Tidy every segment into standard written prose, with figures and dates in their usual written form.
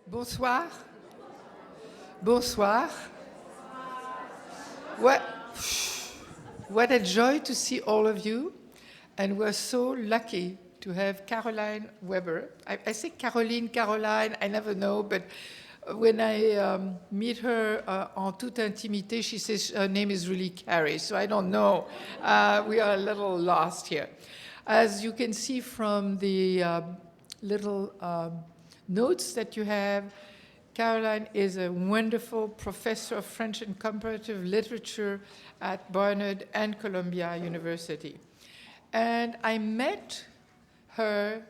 Bonsoir. Bonsoir. What a joy to see all of you. And we're so lucky to have Caroline Weber. I say Caroline, I never know, but when I meet her en toute intimité, she says her name is really Carrie, so I don't know. We are a little lost here. As you can see from the little notes that you have, Caroline is a wonderful professor of French and comparative literature at Barnard and Columbia University. And I met her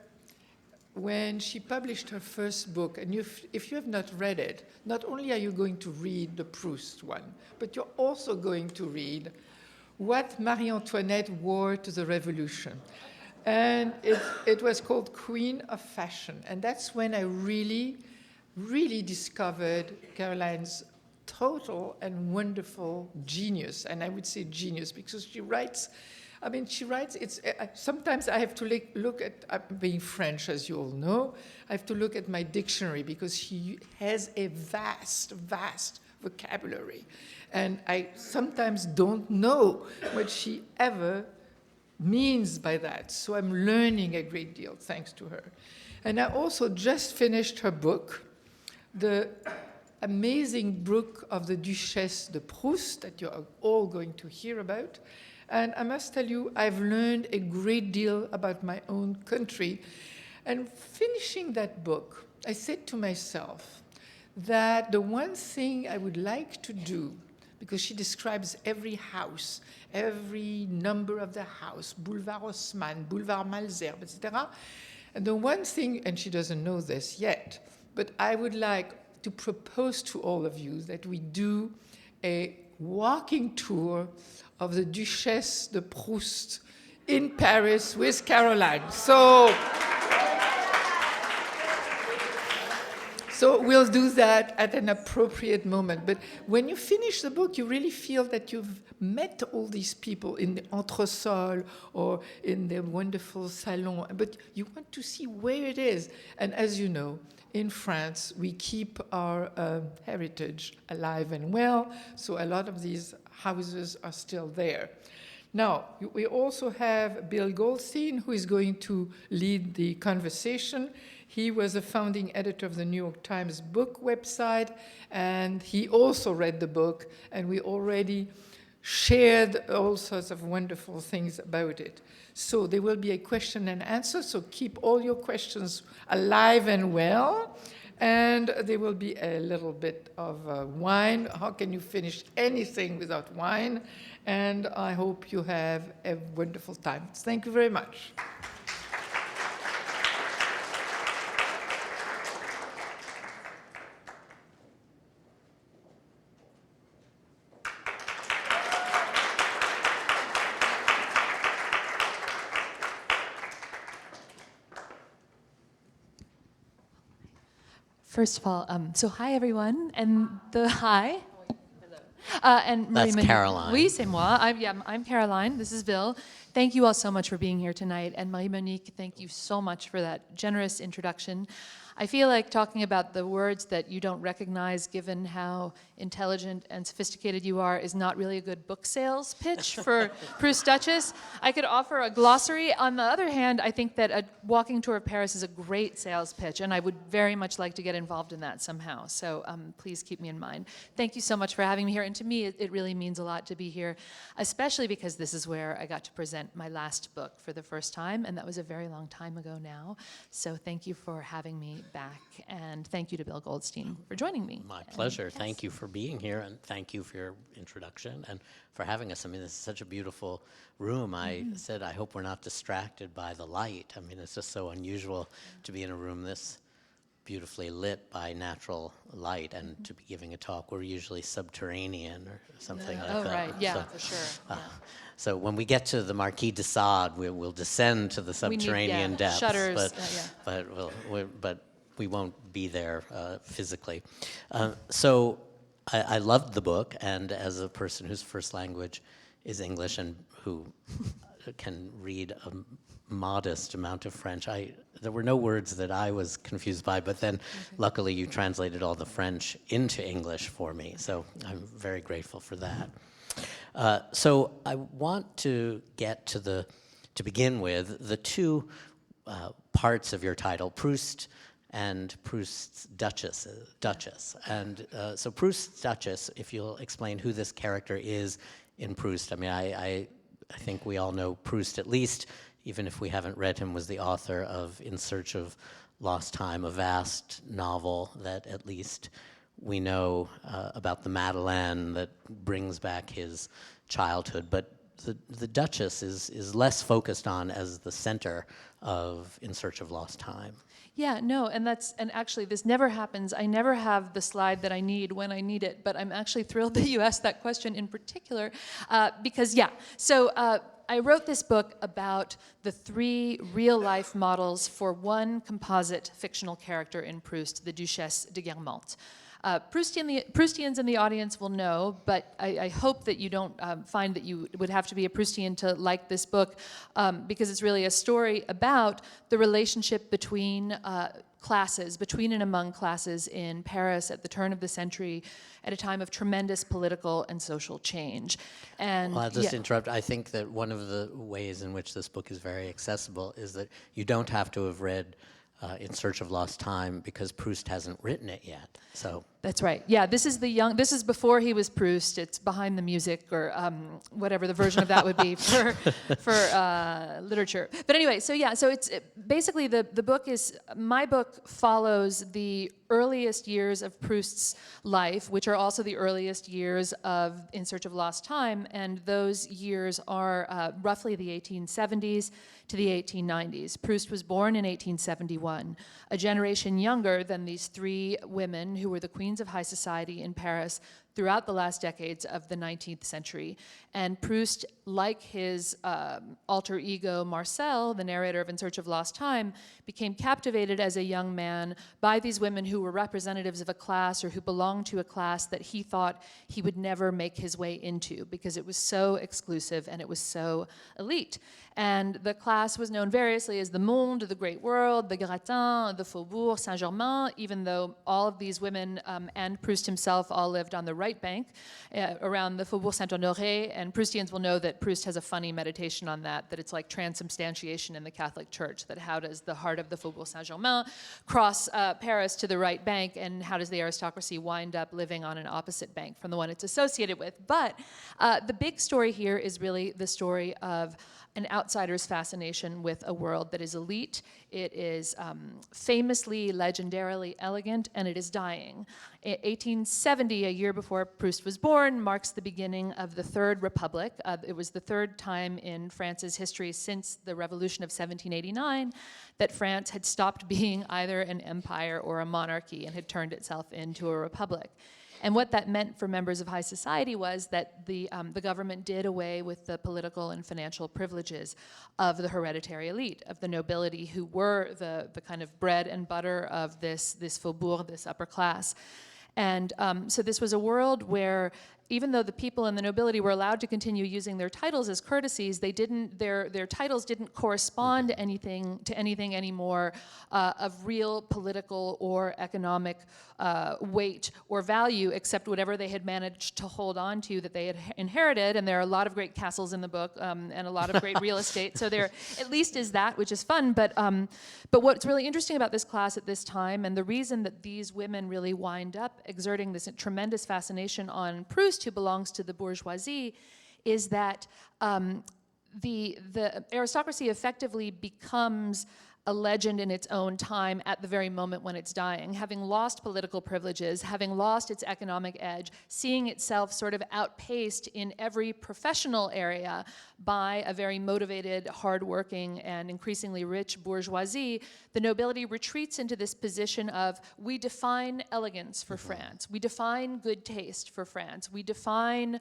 when she published her first book. And if you have not read it, not only are you going to read the Proust one, but you're also going to read What Marie Antoinette Wore to the Revolution. And it was called Queen of Fashion. And that's when I really discovered Caroline's total and wonderful genius. And I would say genius because she writes, it's, sometimes I have to look at, being French, as you all know, I have to look at my dictionary because she has a vast vocabulary. And I sometimes don't know what she ever means by that. So I'm learning a great deal thanks to her. And I also just finished her book, the amazing book of the Duchess de Proust that you're all going to hear about. And I must tell you, I've learned a great deal about my own country. And finishing that book, I said to myself that the one thing I would like to do, because she describes every house, every number of the house, Boulevard Haussmann, Boulevard Malesherbes, etc. And the one thing, and she doesn't know this yet, but I would like to propose to all of you that we do a walking tour of the Duchess de Proust in Paris with Caroline. So we'll do that at an appropriate moment. But when you finish the book, you really feel that you've met all these people in the entresol or in the wonderful salon. But you want to see where it is. And as you know, in France, we keep our heritage alive and well. So a lot of these houses are still there. Now, we also have Bill Goldstein, who is going to lead the conversation. He was a founding editor of the New York Times book website, and he also read the book, and we already shared all sorts of wonderful things about it. So there will be a question and answer, so keep all your questions alive and well. And there will be a little bit of wine. How can you finish anything without wine? And I hope you have a wonderful time. Thank you very much. First of all, so hi everyone, and hi. And That's Caroline. Oui, c'est moi. I'm Caroline. This is Bill. Thank you all so much for being here tonight. And Marie-Monique, thank you so much for that generous introduction. I feel like talking about the words that you don't recognize, given how intelligent and sophisticated you are, is not really a good book sales pitch for Proust Duchess. I could offer a glossary. On the other hand, I think that a walking tour of Paris is a great sales pitch, and I would very much like to get involved in that somehow. So please keep me in mind. Thank you so much for having me here. And to me, it really means a lot to be here, especially because this is where I got to present my last book for the first time, and that was a very long time ago now. So thank you for having me back, and thank you to Bill Goldstein for joining me. My pleasure. Yes. Thank you for being here, and thank you for your introduction and for having us. I mean, this is such a beautiful room. I said, I hope we're not distracted by the light. I mean, it's just so unusual to be in a room this beautifully lit by natural light and to be giving a talk. We're usually subterranean or something like that. Oh, right. Yeah, so, for sure. Yeah. So when we get to the Marquis de Sade, we'll descend to the subterranean depths. Shutters. But we won't be there physically. So I loved the book, and as a person whose first language is English and who can read a modest amount of French. There were no words that I was confused by, but then luckily you translated all the French into English for me, so I'm very grateful for that. So I want to get to begin with, the two parts of your title, Proust and Proust's Duchess. And so Proust's Duchess, if you'll explain who this character is in Proust. I mean, I think we all know Proust at least, even if we haven't read him, was the author of In Search of Lost Time, a vast novel that at least we know about the Madeleine that brings back his childhood. But the Duchess is less focused on as the center of In Search of Lost Time. Yeah, no, and actually this never happens. I never have the slide that I need when I need it, but I'm actually thrilled that you asked that question in particular, because I wrote this book about the 3 real-life models for one composite fictional character in Proust, the Duchess de Guermantes. Proustians in the audience will know, but I hope that you don't find that you would have to be a Proustian to like this book, because it's really a story about the relationship between classes, between and among classes in Paris at the turn of the century, at a time of tremendous political and social change. And well, I'll just interrupt. I think that one of the ways in which this book is very accessible is that you don't have to have read In Search of Lost Time because Proust hasn't written it yet. So that's right. Yeah, this is before he was Proust. It's behind the music, or whatever the version of that would be for literature. But anyway, so it's basically my book follows the earliest years of Proust's life, which are also the earliest years of In Search of Lost Time, and those years are roughly the 1870s to the 1890s. Proust was born in 1871, a generation younger than these 3 women who were the queens of high society in Paris throughout the last decades of the 19th century. And Proust, like his alter ego Marcel, the narrator of In Search of Lost Time, became captivated as a young man by these women who were representatives of a class, or who belonged to a class that he thought he would never make his way into because it was so exclusive and it was so elite. And the class was known variously as the monde, the great world, the gratin, the faubourg Saint-Germain, even though all of these women and Proust himself all lived on the right bank around the faubourg Saint-Honoré. And Proustians will know that Proust has a funny meditation on that it's like transubstantiation in the Catholic Church, that how does the heart of the faubourg Saint-Germain cross Paris to the right bank, and how does the aristocracy wind up living on an opposite bank from the one it's associated with. But the big story here is really the story of an outsider's fascination with a world that is elite, it is famously, legendarily elegant, and it is dying. 1870, a year before Proust was born, marks the beginning of the Third Republic. It was the third time in France's history since the Revolution of 1789 that France had stopped being either an empire or a monarchy and had turned itself into a republic. And what that meant for members of high society was that the government did away with the political and financial privileges of the hereditary elite, of the nobility, who were the kind of bread and butter of this faubourg, this upper class. And so this was a world where, even though the people and the nobility were allowed to continue using their titles as courtesies, their titles didn't correspond to anything anymore of real political or economic weight or value, except whatever they had managed to hold on to that they had inherited. And there are a lot of great castles in the book, and a lot of great real estate. So there at least is that, which is fun. But what's really interesting about this class at this time, and the reason that these women really wind up exerting this tremendous fascination on Proust, who belongs to the bourgeoisie, is that the aristocracy effectively becomes a legend in its own time at the very moment when it's dying, having lost political privileges, having lost its economic edge, seeing itself sort of outpaced in every professional area by a very motivated, hardworking, and increasingly rich bourgeoisie. The nobility retreats into this position of, we define elegance for France, we define good taste for France, we define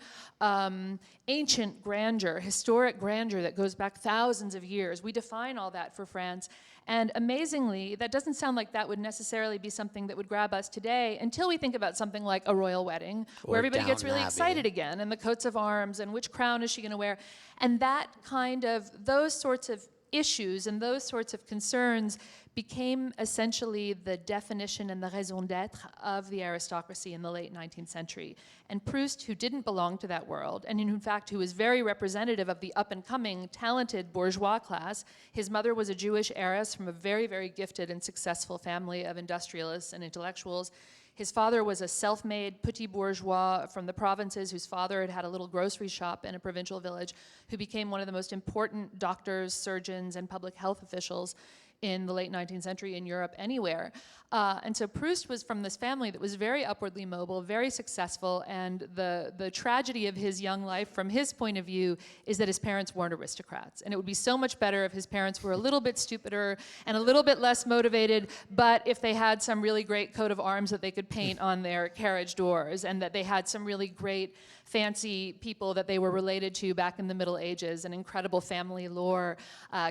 ancient grandeur, historic grandeur that goes back thousands of years, we define all that for France. And amazingly, that doesn't sound like that would necessarily be something that would grab us today until we think about something like a royal wedding, where everybody gets really excited again, and the coats of arms, and which crown is she going to wear. And that kind of, those sorts of issues and those sorts of concerns became essentially the definition and the raison d'etre of the aristocracy in the late 19th century. And Proust, who didn't belong to that world, and in fact who was very representative of the up-and-coming, talented bourgeois class, his mother was a Jewish heiress from a very, very gifted and successful family of industrialists and intellectuals. His father was a self-made petit bourgeois from the provinces whose father had had a little grocery shop in a provincial village, who became one of the most important doctors, surgeons, and public health officials in the late 19th century in Europe anywhere. And so Proust was from this family that was very upwardly mobile, very successful, and the tragedy of his young life from his point of view is that his parents weren't aristocrats. And it would be so much better if his parents were a little bit stupider and a little bit less motivated, but if they had some really great coat of arms that they could paint on their carriage doors, and that they had some really great fancy people that they were related to back in the Middle Ages, and incredible family lore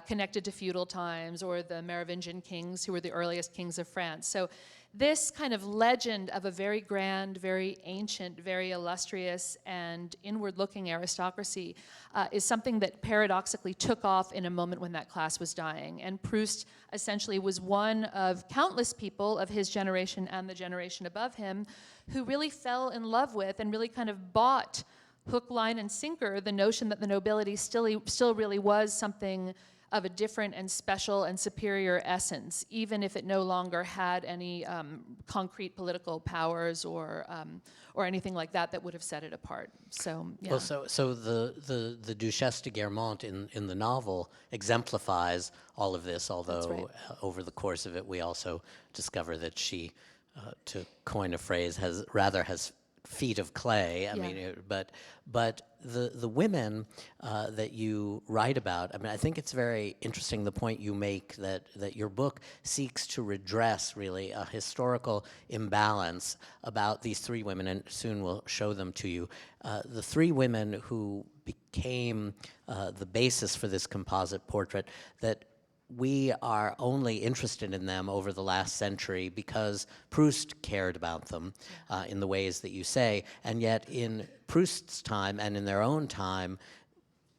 connected to feudal times, or the Merovingian kings, who were the earliest kings of France. So this kind of legend of a very grand, very ancient, very illustrious, and inward-looking aristocracy is something that paradoxically took off in a moment when that class was dying. And Proust essentially was one of countless people of his generation and the generation above him who really fell in love with and really kind of bought hook, line, and sinker the notion that the nobility still really was something of a different and special and superior essence, even if it no longer had any concrete political powers or anything like that that would have set it apart. So, yeah. Well, so the Duchess de Guermantes in the novel exemplifies all of this, although right. Over the course of it we also discover that she, to coin a phrase, has feet of clay. I mean, but the women that you write about, I mean, I think it's very interesting the point you make that your book seeks to redress really a historical imbalance about these three women, and soon we'll show them to you. The three women who became the basis for this composite portrait, that we are only interested in them over the last century because Proust cared about them in the ways that you say, and yet in Proust's time and in their own time,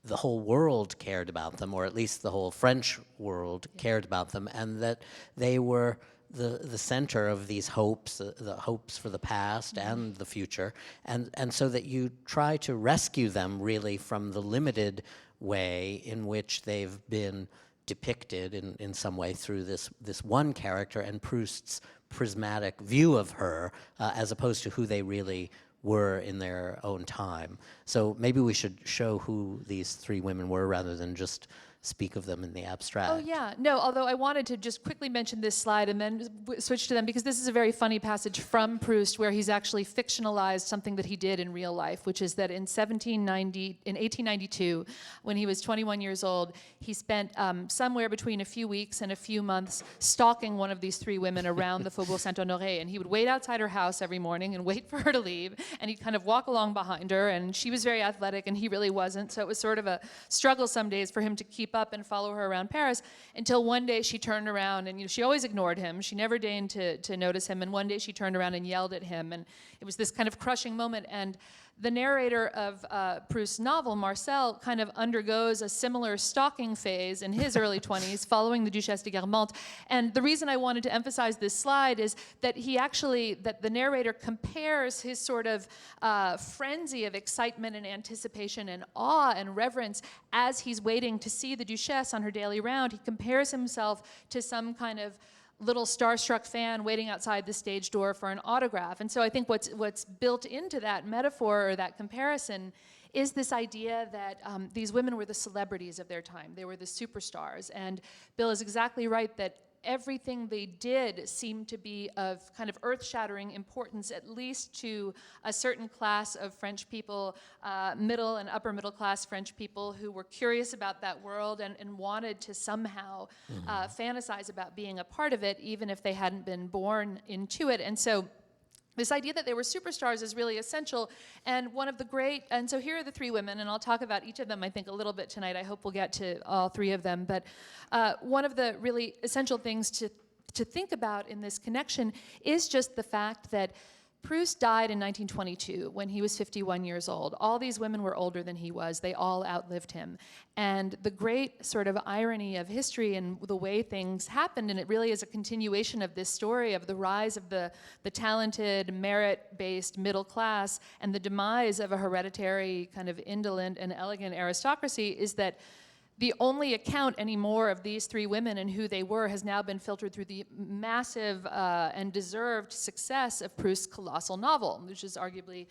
the whole world cared about them, or at least the whole French world cared about them, and that they were the center of these hopes, the hopes for the past and the future, and so that you try to rescue them really from the limited way in which they've been depicted in some way through this one character and Proust's prismatic view of her, as opposed to who they really were in their own time. So maybe we should show who these three women were rather than just speak of them in the abstract. Oh, yeah. No, although I wanted to just quickly mention this slide and then switch to them, because this is a very funny passage from Proust where he's actually fictionalized something that he did in real life, which is that in 1892, when he was 21 years old, he spent somewhere between a few weeks and a few months stalking one of these three women around the Faubourg Saint-Honoré, and he would wait outside her house every morning and wait for her to leave, and he'd kind of walk along behind her, and she was very athletic and he really wasn't, so it was sort of a struggle some days for him to keep up and follow her around Paris, until one day she turned around, and she always ignored him. She never deigned to notice him, and one day she turned around and yelled at him, and it was this kind of crushing moment. And the narrator of Proust's novel, Marcel, kind of undergoes a similar stalking phase in his early 20s following the Duchess de Guermantes. And the reason I wanted to emphasize this slide is that that the narrator compares his sort of frenzy of excitement and anticipation and awe and reverence as he's waiting to see the Duchess on her daily round. He compares himself to some kind of little starstruck fan waiting outside the stage door for an autograph. And so I think what's built into that metaphor or that comparison is this idea that these women were the celebrities of their time. They were the superstars. And Bill is exactly right that everything they did seemed to be of kind of earth-shattering importance, at least to a certain class of French people, middle and upper middle class French people who were curious about that world and wanted to somehow fantasize about being a part of it, even if they hadn't been born into it. And so this idea that they were superstars is really essential. And and so here are the three women, and I'll talk about each of them, I think, a little bit tonight. I hope we'll get to all three of them. But one of the really essential things to think about in this connection is just the fact that Proust died in 1922 when he was 51 years old. All these women were older than he was. They all outlived him. And the great sort of irony of history and the way things happened, and it really is a continuation of this story of the rise of the talented, merit-based middle class and the demise of a hereditary, kind of indolent and elegant aristocracy, is that the only account anymore of these three women and who they were has now been filtered through the massive and deserved success of Proust's colossal novel, which is arguably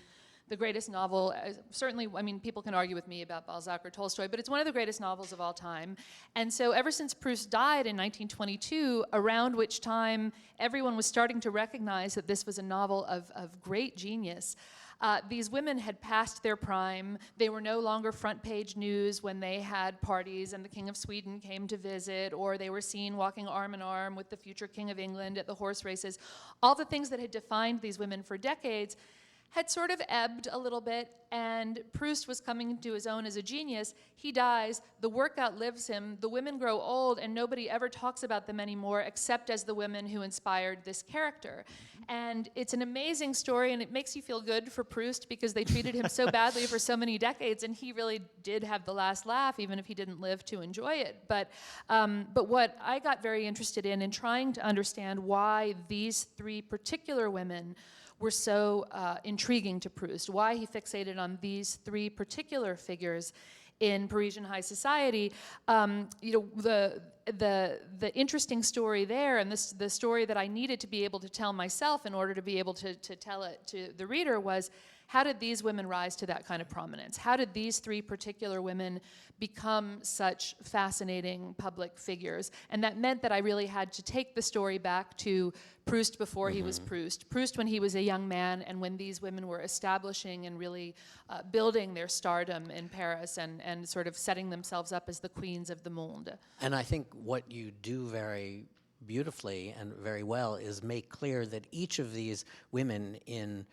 the greatest novel. Certainly, I mean, people can argue with me about Balzac or Tolstoy, but it's one of the greatest novels of all time. And so ever since Proust died in 1922, around which time everyone was starting to recognize that this was a novel of great genius, these women had passed their prime. They were no longer front page news when they had parties and the King of Sweden came to visit, or they were seen walking arm in arm with the future King of England at the horse races. All the things that had defined these women for decades had sort of ebbed a little bit, and Proust was coming into his own as a genius. He dies, the work outlives him, the women grow old, and nobody ever talks about them anymore except as the women who inspired this character. And it's an amazing story, and it makes you feel good for Proust because they treated him so badly for so many decades, and he really did have the last laugh, even if he didn't live to enjoy it. But what I got very interested in trying to understand why these three particular women were so intriguing to Proust, why he fixated on these three particular figures in Parisian high society. The interesting story there, and the story that I needed to be able to tell myself in order to be able to tell it to the reader, was how did these women rise to that kind of prominence? How did these three particular women become such fascinating public figures? And that meant that I really had to take the story back to Proust before he was Proust. Proust when he was a young man, and when these women were establishing and really building their stardom in Paris and sort of setting themselves up as the queens of the monde. And I think what you do very beautifully and very well is make clear that each of these women in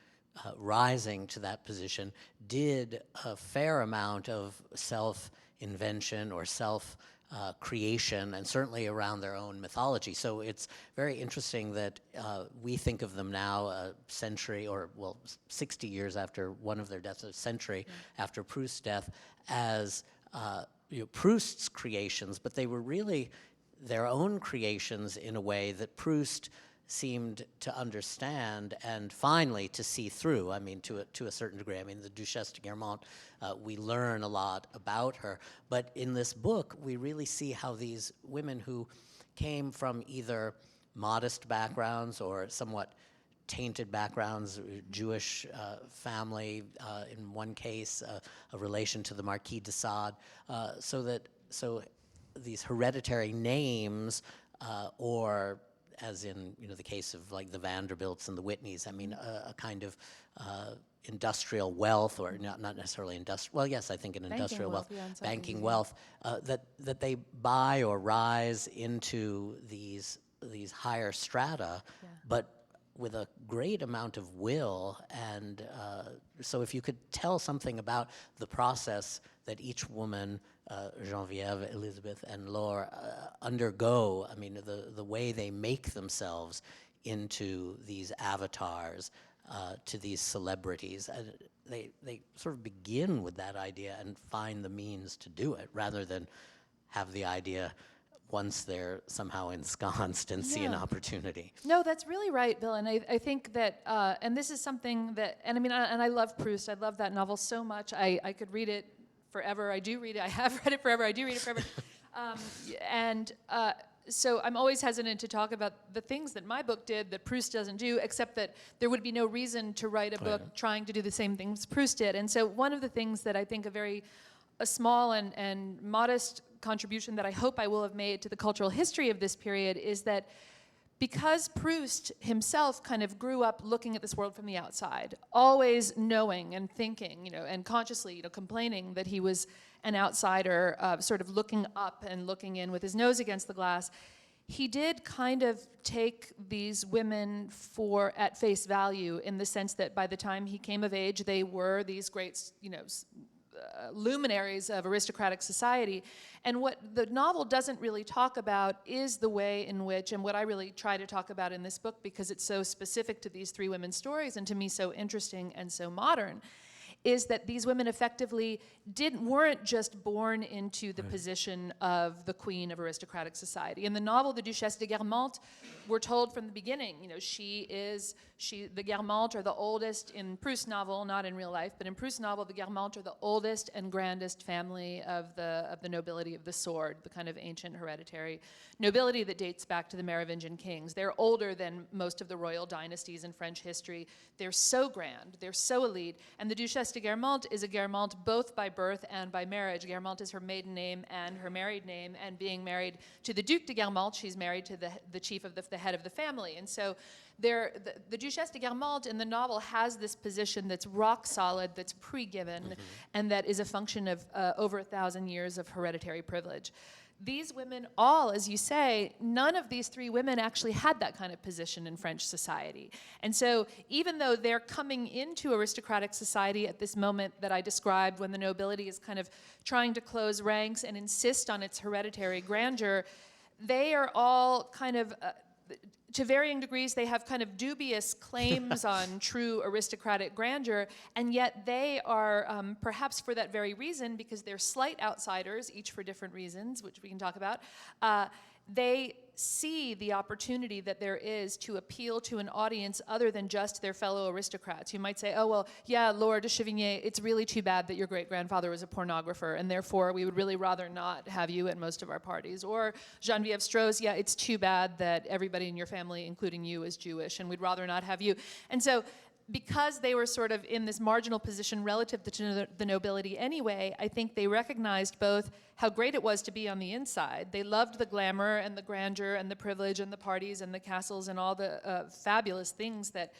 rising to that position did a fair amount of self-invention or self-creation, and certainly around their own mythology. So it's very interesting that we think of them now a century, or well, 60 years after one of their deaths, a century after Proust's death, as Proust's creations, but they were really their own creations in a way that Proust seemed to understand and finally to see through. I mean, to a certain degree. I mean, the Duchess de Guermantes, we learn a lot about her. But in this book, we really see how these women who came from either modest backgrounds or somewhat tainted backgrounds, Jewish family, in one case, a relation to the Marquis de Sade, so these hereditary names, or as in the case of like the Vanderbilts and the Whitneys, I mean a kind of industrial wealth, or not necessarily industrial. Well, yes, I think an industrial wealth, banking wealth, that they buy or rise into these higher strata, but with a great amount of will. And so if you could tell something about the process that each woman, Geneviève, Elizabeth, and Laure, undergo, I mean, the way they make themselves into these avatars, to these celebrities. They sort of begin with that idea and find the means to do it, rather than have the idea once they're somehow ensconced and see an opportunity. No, that's really right, Bill. And I think that, and this is something that, and I mean, and I love Proust. I love that novel so much. I could read it forever. I do read it. I have read it forever. I do read it forever. So I'm always hesitant to talk about the things that my book did that Proust doesn't do, except that there would be no reason to write a book trying to do the same things Proust did. And so one of the things that I think a small and modest contribution that I hope I will have made to the cultural history of this period is that because Proust himself kind of grew up looking at this world from the outside, always knowing and thinking, and consciously, complaining that he was an outsider, sort of looking up and looking in with his nose against the glass, he did kind of take these women at face value, in the sense that by the time he came of age, they were these great, luminaries of aristocratic society. And what the novel doesn't really talk about is the way in which, and what I really try to talk about in this book, because it's so specific to these three women's stories and to me so interesting and so modern, is that these women effectively weren't just born into the position of the queen of aristocratic society. In the novel, the Duchess de Guermantes, we're told from the beginning, the Guermantes are the oldest, in Proust's novel, not in real life, but in Proust's novel, the Guermantes are the oldest and grandest family of the nobility of the sword, the kind of ancient hereditary nobility that dates back to the Merovingian kings. They're older than most of the royal dynasties in French history. They're so grand, they're so elite, and the Duchess de Guermantes is a Guermantes both by birth and by marriage. Guermantes is her maiden name and her married name, and being married to the Duc de Guermantes, she's married to the chief of the head of the family. And so the Duchess de Guermantes in the novel has this position that's rock solid, that's pre-given, and that is a function of over 1,000 years of hereditary privilege. These women all, as you say, none of these three women actually had that kind of position in French society. And so even though they're coming into aristocratic society at this moment that I described, when the nobility is kind of trying to close ranks and insist on its hereditary grandeur, they are all kind of, to varying degrees, they have kind of dubious claims on true aristocratic grandeur, and yet they are, perhaps for that very reason, because they're slight outsiders, each for different reasons, which we can talk about, they see the opportunity that there is to appeal to an audience other than just their fellow aristocrats. You might say, oh, well, yeah, Laure de Sade, it's really too bad that your great-grandfather was a pornographer, and therefore we would really rather not have you at most of our parties. Or Geneviève Straus, yeah, it's too bad that everybody in your family, including you, is Jewish, and we'd rather not have you. And so, because they were sort of in this marginal position relative to the nobility anyway, I think they recognized both how great it was to be on the inside. They loved the glamour and the grandeur and the privilege and the parties and the castles and all the fabulous things that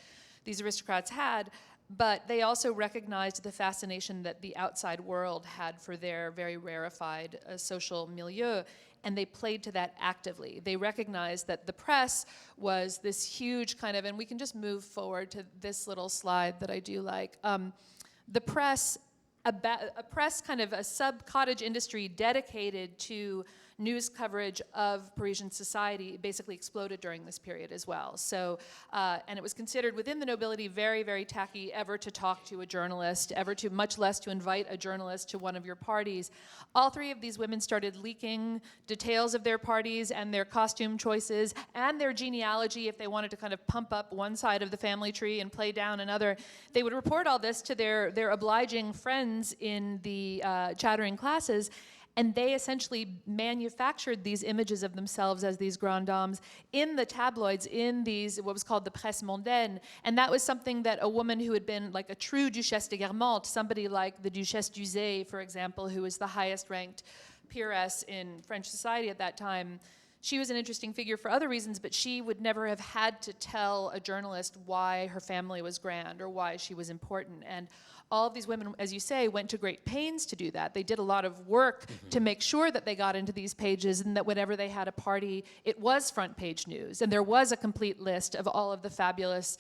these aristocrats had, but they also recognized the fascination that the outside world had for their very rarefied social milieu, and they played to that actively. They recognized that the press was this huge kind of, and we can just move forward to this little slide that I do like. The press, a press kind of a sub-cottage industry dedicated to news coverage of Parisian society basically exploded during this period as well. So, and it was considered within the nobility very, very tacky ever to talk to a journalist, much less to invite a journalist to one of your parties. All three of these women started leaking details of their parties and their costume choices and their genealogy if they wanted to kind of pump up one side of the family tree and play down another. They would report all this to their obliging friends in the chattering classes, and they essentially manufactured these images of themselves as these grandes dames in the tabloids, in these, what was called the presse mondaine. And that was something that a woman who had been like a true Duchesse de Guermantes, somebody like the Duchesse d'Uzès, for example, who was the highest ranked peeress in French society at that time, she was an interesting figure for other reasons, but she would never have had to tell a journalist why her family was grand or why she was important. And all of these women, as you say, went to great pains to do that. They did a lot of work to make sure that they got into these pages and that whenever they had a party, it was front page news. And there was a complete list of all of the fabulous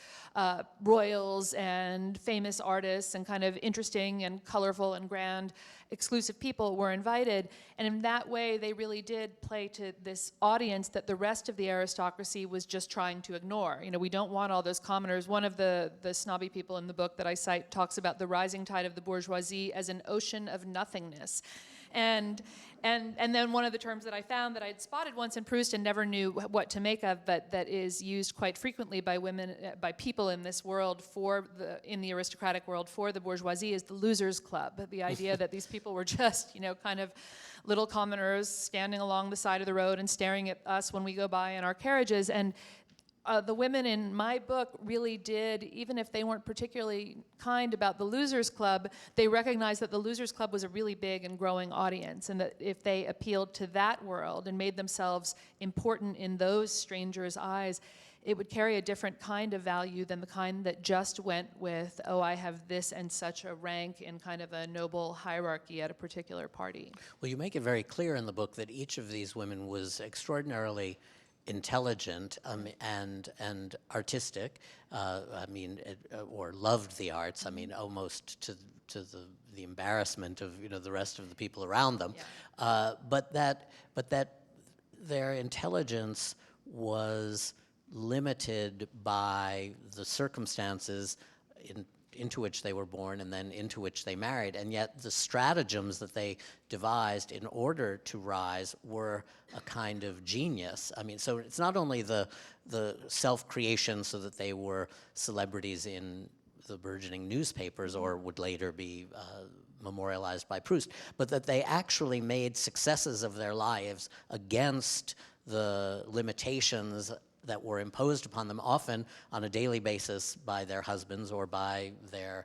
royals and famous artists and kind of interesting and colorful and grand exclusive people were invited. And in that way, they really did play to this audience that the rest of the aristocracy was just trying to ignore. You know, we don't want all those commoners. One of the snobby people in the book that I cite talks about the rising tide of the bourgeoisie as an ocean of nothingness. And then one of the terms that I found that I'd spotted once in Proust and never knew what to make of, but that is used quite frequently by women, by people in this world in the aristocratic world for the bourgeoisie, is the losers club. The idea that these people were just, you know, kind of little commoners standing along the side of the road and staring at us when we go by in our carriages. And the women in my book really did, even if they weren't particularly kind about the Losers Club, they recognized that the Losers Club was a really big and growing audience, and that if they appealed to that world and made themselves important in those strangers' eyes, it would carry a different kind of value than the kind that just went with, oh, I have this and such a rank in kind of a noble hierarchy at a particular party. Well, you make it very clear in the book that each of these women was extraordinarily intelligent and artistic. Or loved the arts. I mean, almost to the embarrassment of the rest of the people around them. Yeah. But that their intelligence was limited by the circumstances into which they were born and then into which they married, and yet the stratagems that they devised in order to rise were a kind of genius. I mean, so it's not only the self-creation so that they were celebrities in the burgeoning newspapers or would later be memorialized by Proust, but that they actually made successes of their lives against the limitations that were imposed upon them, often on a daily basis by their husbands or by their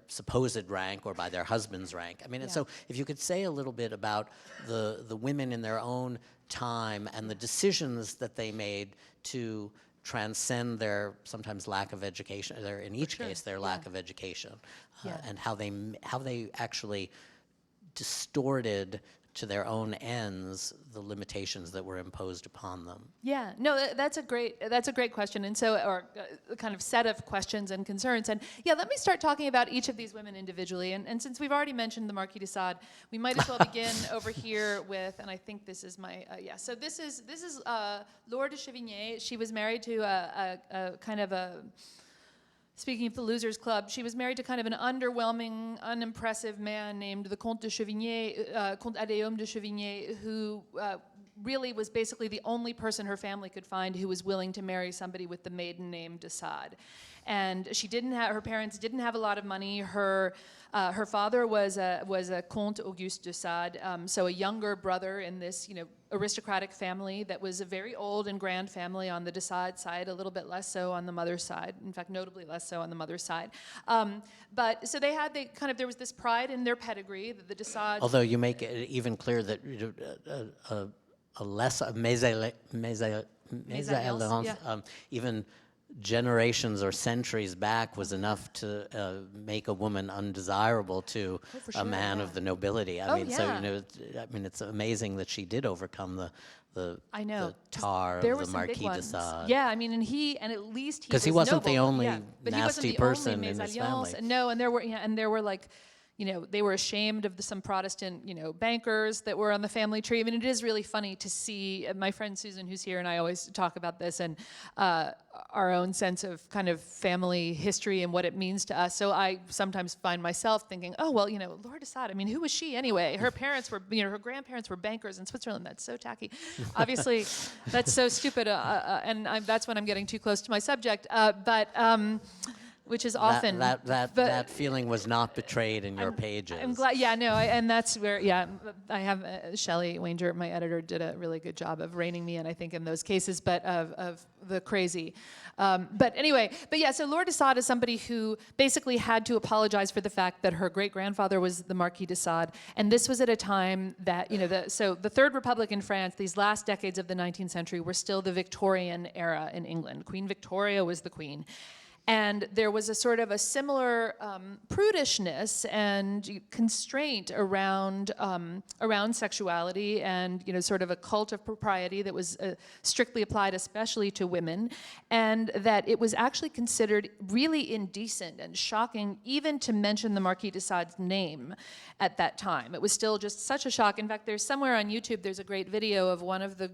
supposed rank or by their husband's rank. I mean, and so if you could say a little bit about the women in their own time and the decisions that they made to transcend their sometimes lack of education, in each case their lack of education, and how they actually distorted to their own ends the limitations that were imposed upon them. Yeah, no, that's a great question, and so, or a kind of set of questions and concerns. And yeah, let me start talking about each of these women individually. And since we've already mentioned the Marquis de Sade, we might as well begin over here with, and I think this is my, so this is Laure de Sade. She was married to a kind of a, speaking of the Losers Club, she was married to kind of an underwhelming, unimpressive man named the Comte de Chevigné, Comte Adéome de Chevigné, who really was basically the only person her family could find who was willing to marry somebody with the maiden name de Sade. And her parents didn't have a lot of money. Her father was a Comte Auguste de Sade, so a younger brother in this, aristocratic family that was a very old and grand family on the de Sade side, a little bit less so on the mother's side. In fact, notably less so on the mother's side. But so there was this pride in their pedigree that the de Sade. Although you make it even clear that a less mésalliance, even generations or centuries back was enough to make a woman undesirable to a man of the nobility. I mean, it's amazing that she did overcome the tar of the Marquis de Sade. Yeah, I mean, and at least because he wasn't the only nasty person in his family. No, and there were like, they were ashamed of some Protestant, bankers that were on the family tree. I mean, it is really funny to see my friend Susan, who's here, and I always talk about this, and our own sense of kind of family history and what it means to us. So I sometimes find myself thinking, oh, well, Laure de Sade, I mean, who was she anyway? Her parents were, her grandparents were bankers in Switzerland. That's so tacky. Obviously, that's so stupid, and that's when I'm getting too close to my subject. Which is often that feeling was not betrayed in your pages. I'm glad. Yeah, no, and that's where. Yeah, I have Shelley Wanger, my editor, did a really good job of reining me in. I think in those cases, but of the crazy. But anyway, so Laure de Sade is somebody who basically had to apologize for the fact that her great grandfather was the Marquis de Sade, and this was at a time that the Third Republic in France, these last decades of the 19th century, were still the Victorian era in England. Queen Victoria was the queen. And there was a sort of a similar prudishness and constraint around sexuality and sort of a cult of propriety that was strictly applied especially to women, and that it was actually considered really indecent and shocking even to mention the Marquis de Sade's name at that time. It was still just such a shock. In fact, there's somewhere on YouTube, there's a great video of one of the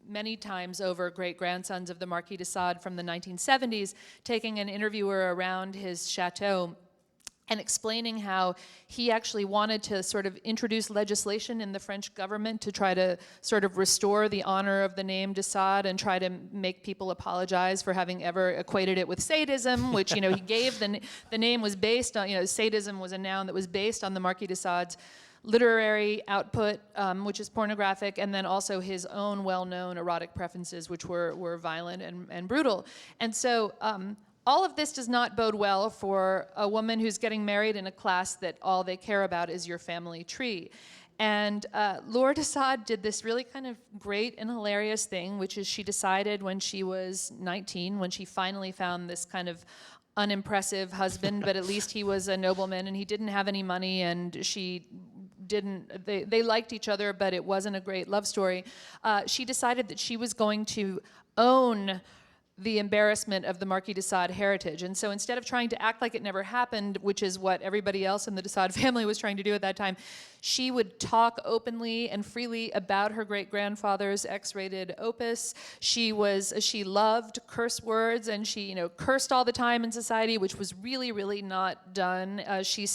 many times over great-grandsons of the Marquis de Sade from the 1970s, taking an interviewer around his chateau and explaining how he actually wanted to sort of introduce legislation in the French government to try to sort of restore the honor of the name de Sade and try to make people apologize for having ever equated it with sadism, which, he gave the name was based on, sadism was a noun that was based on the Marquis de Sade's literary output, which is pornographic, and then also his own well-known erotic preferences, which were violent and brutal. And so all of this does not bode well for a woman who's getting married in a class that all they care about is your family tree. And Laure de Sade did this really kind of great and hilarious thing, which is she decided when she was 19, when she finally found this kind of unimpressive husband, but at least he was a nobleman and he didn't have any money, and she they liked each other, but it wasn't a great love story. She decided that she was going to own the embarrassment of the Marquis de Sade heritage. And so instead of trying to act like it never happened, which is what everybody else in the de Sade family was trying to do at that time, she would talk openly and freely about her great-grandfather's X-rated opus. She loved curse words, and she, cursed all the time in society, which was really, really not done. When she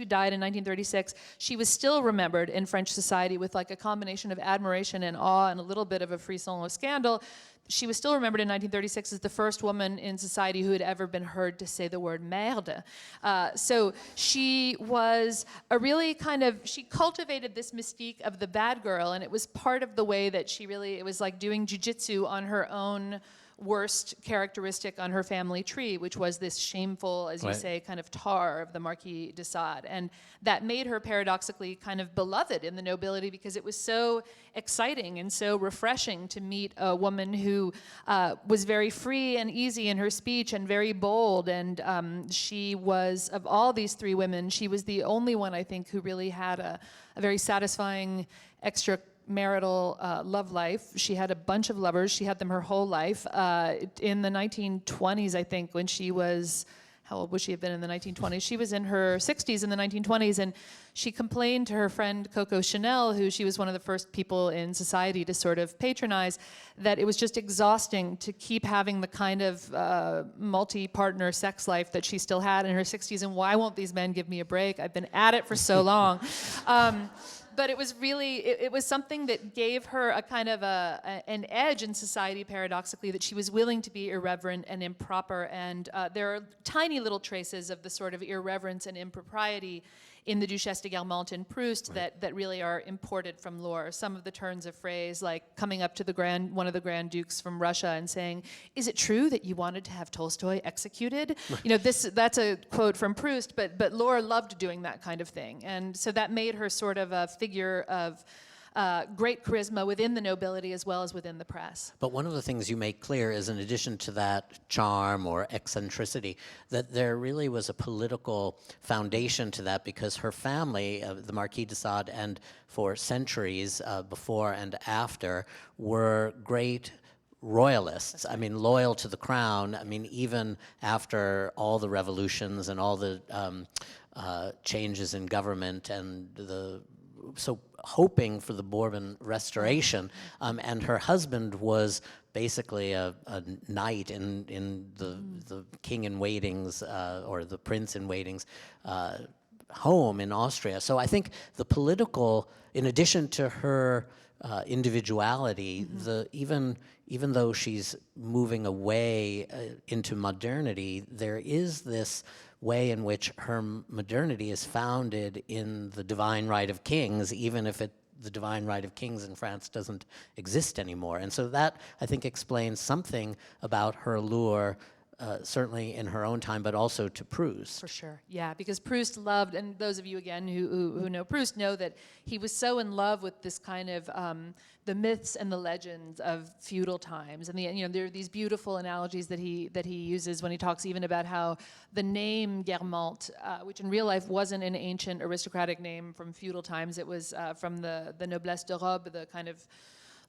died in 1936, she was still remembered in French society with like a combination of admiration and awe and a little bit of a frisson of scandal. She was still remembered in 1936 as the first woman in society who had ever been heard to say the word merde. So she was she cultivated this mystique of the bad girl, and it was part of the way that it was like doing jujitsu on her own worst characteristic on her family tree, which was this shameful, as you say, kind of tar of the Marquis de Sade. And that made her paradoxically kind of beloved in the nobility because it was so exciting and so refreshing to meet a woman who was very free and easy in her speech and very bold. And she was, of all these three women, she was the only one, I think, who really had a very satisfying extramarital love life. She had a bunch of lovers. She had them her whole life. In the 1920s, I think, when she was, how old would she have been in the 1920s? She was in her 60s in the 1920s, and she complained to her friend Coco Chanel, who she was one of the first people in society to sort of patronize, that it was just exhausting to keep having the kind of multi-partner sex life that she still had in her 60s, and why won't these men give me a break? I've been at it for so long. But it was really, it was something that gave her a kind of an edge in society, paradoxically, that she was willing to be irreverent and improper. And there are tiny little traces of the sort of irreverence and impropriety in the Duchess de Guermantes and Proust that really are imported from Laure. Some of the turns of phrase, like coming up to one of the Grand Dukes from Russia and saying, "Is it true that you wanted to have Tolstoy executed?" That's a quote from Proust, but Laure loved doing that kind of thing. And so that made her sort of a figure of great charisma within the nobility as well as within the press. But one of the things you make clear is, in addition to that charm or eccentricity, that there really was a political foundation to that, because her family, the Marquis de Sade, and for centuries before and after, were great royalists. I mean, loyal to the crown. I mean, even after all the revolutions and all the changes in government and so hoping for the Bourbon restoration, and her husband was basically a knight in the king in waiting's or the prince in waiting's home in Austria. So I think the political, in addition to her individuality, even though she's moving away into modernity, there is this way in which her modernity is founded in the divine right of kings, even if the divine right of kings in France doesn't exist anymore. And so that, I think, explains something about her allure, certainly in her own time, but also to Proust. For sure, yeah, because Proust loved, and those of you, again, who know Proust know that he was so in love with this kind of the myths and the legends of feudal times. And there are these beautiful analogies that he uses when he talks even about how the name Guermantes, which in real life wasn't an ancient aristocratic name from feudal times, it was from the noblesse de robe, the kind of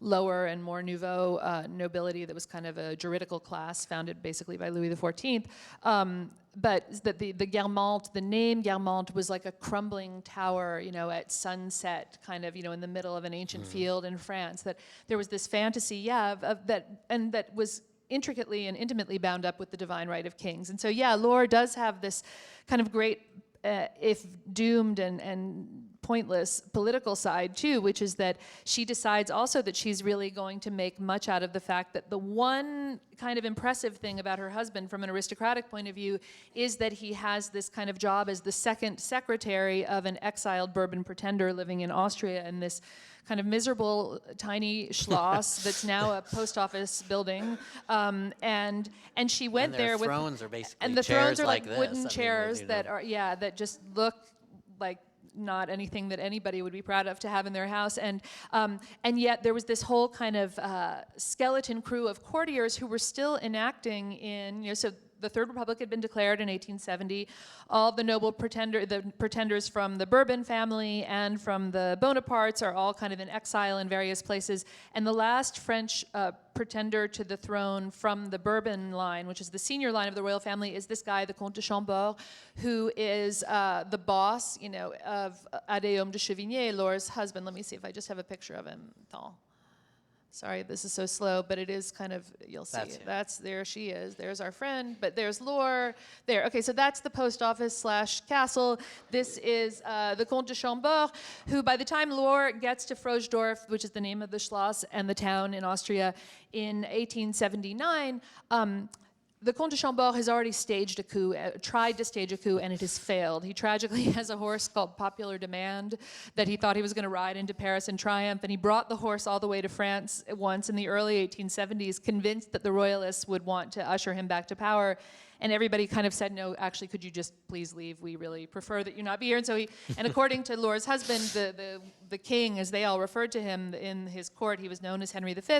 lower and more nouveau nobility that was kind of a juridical class founded basically by Louis XIV. But that the Guermantes, the name Guermantes was like a crumbling tower, at sunset, kind of, in the middle of an ancient field in France. That there was this fantasy, of that, and that was intricately and intimately bound up with the divine right of kings. And so, Laure does have this kind of great, if doomed and pointless political side too, which is that she decides also that she's really going to make much out of the fact that the one kind of impressive thing about her husband from an aristocratic point of view is that he has this kind of job as the second secretary of an exiled Bourbon pretender living in Austria in this kind of miserable tiny schloss that's now a post office building, and she went there with thrones are basically and the chairs thrones are like this. wooden chairs that are that just look like not anything that anybody would be proud of to have in their house, and yet there was this whole kind of skeleton crew of courtiers who were still enacting in so the Third Republic had been declared in 1870. All the noble pretenders from the Bourbon family and from the Bonapartes are all kind of in exile in various places. And the last French pretender to the throne from the Bourbon line, which is the senior line of the royal family, is this guy, the Comte de Chambord, who is the boss, of Adéome de Chevigné, Laure's husband. Let me see if I just have a picture of him. Sorry, this is so slow, but it is kind of, you'll see it. There she is. There's our friend, but there's Laure. There, okay, so that's the post office / castle. This is the Comte de Chambord, who by the time Laure gets to Froschdorf, which is the name of the Schloss and the town in Austria, in 1879, the Comte de Chambord has already staged a coup, tried to stage a coup, and it has failed. He tragically has a horse called Popular Demand that he thought he was going to ride into Paris in triumph, and he brought the horse all the way to France once in the early 1870s, convinced that the royalists would want to usher him back to power. And everybody kind of said, no, actually, could you just please leave? We really prefer that you not be here. And so and according to Laure's husband, the king, as they all referred to him in his court, he was known as Henry V.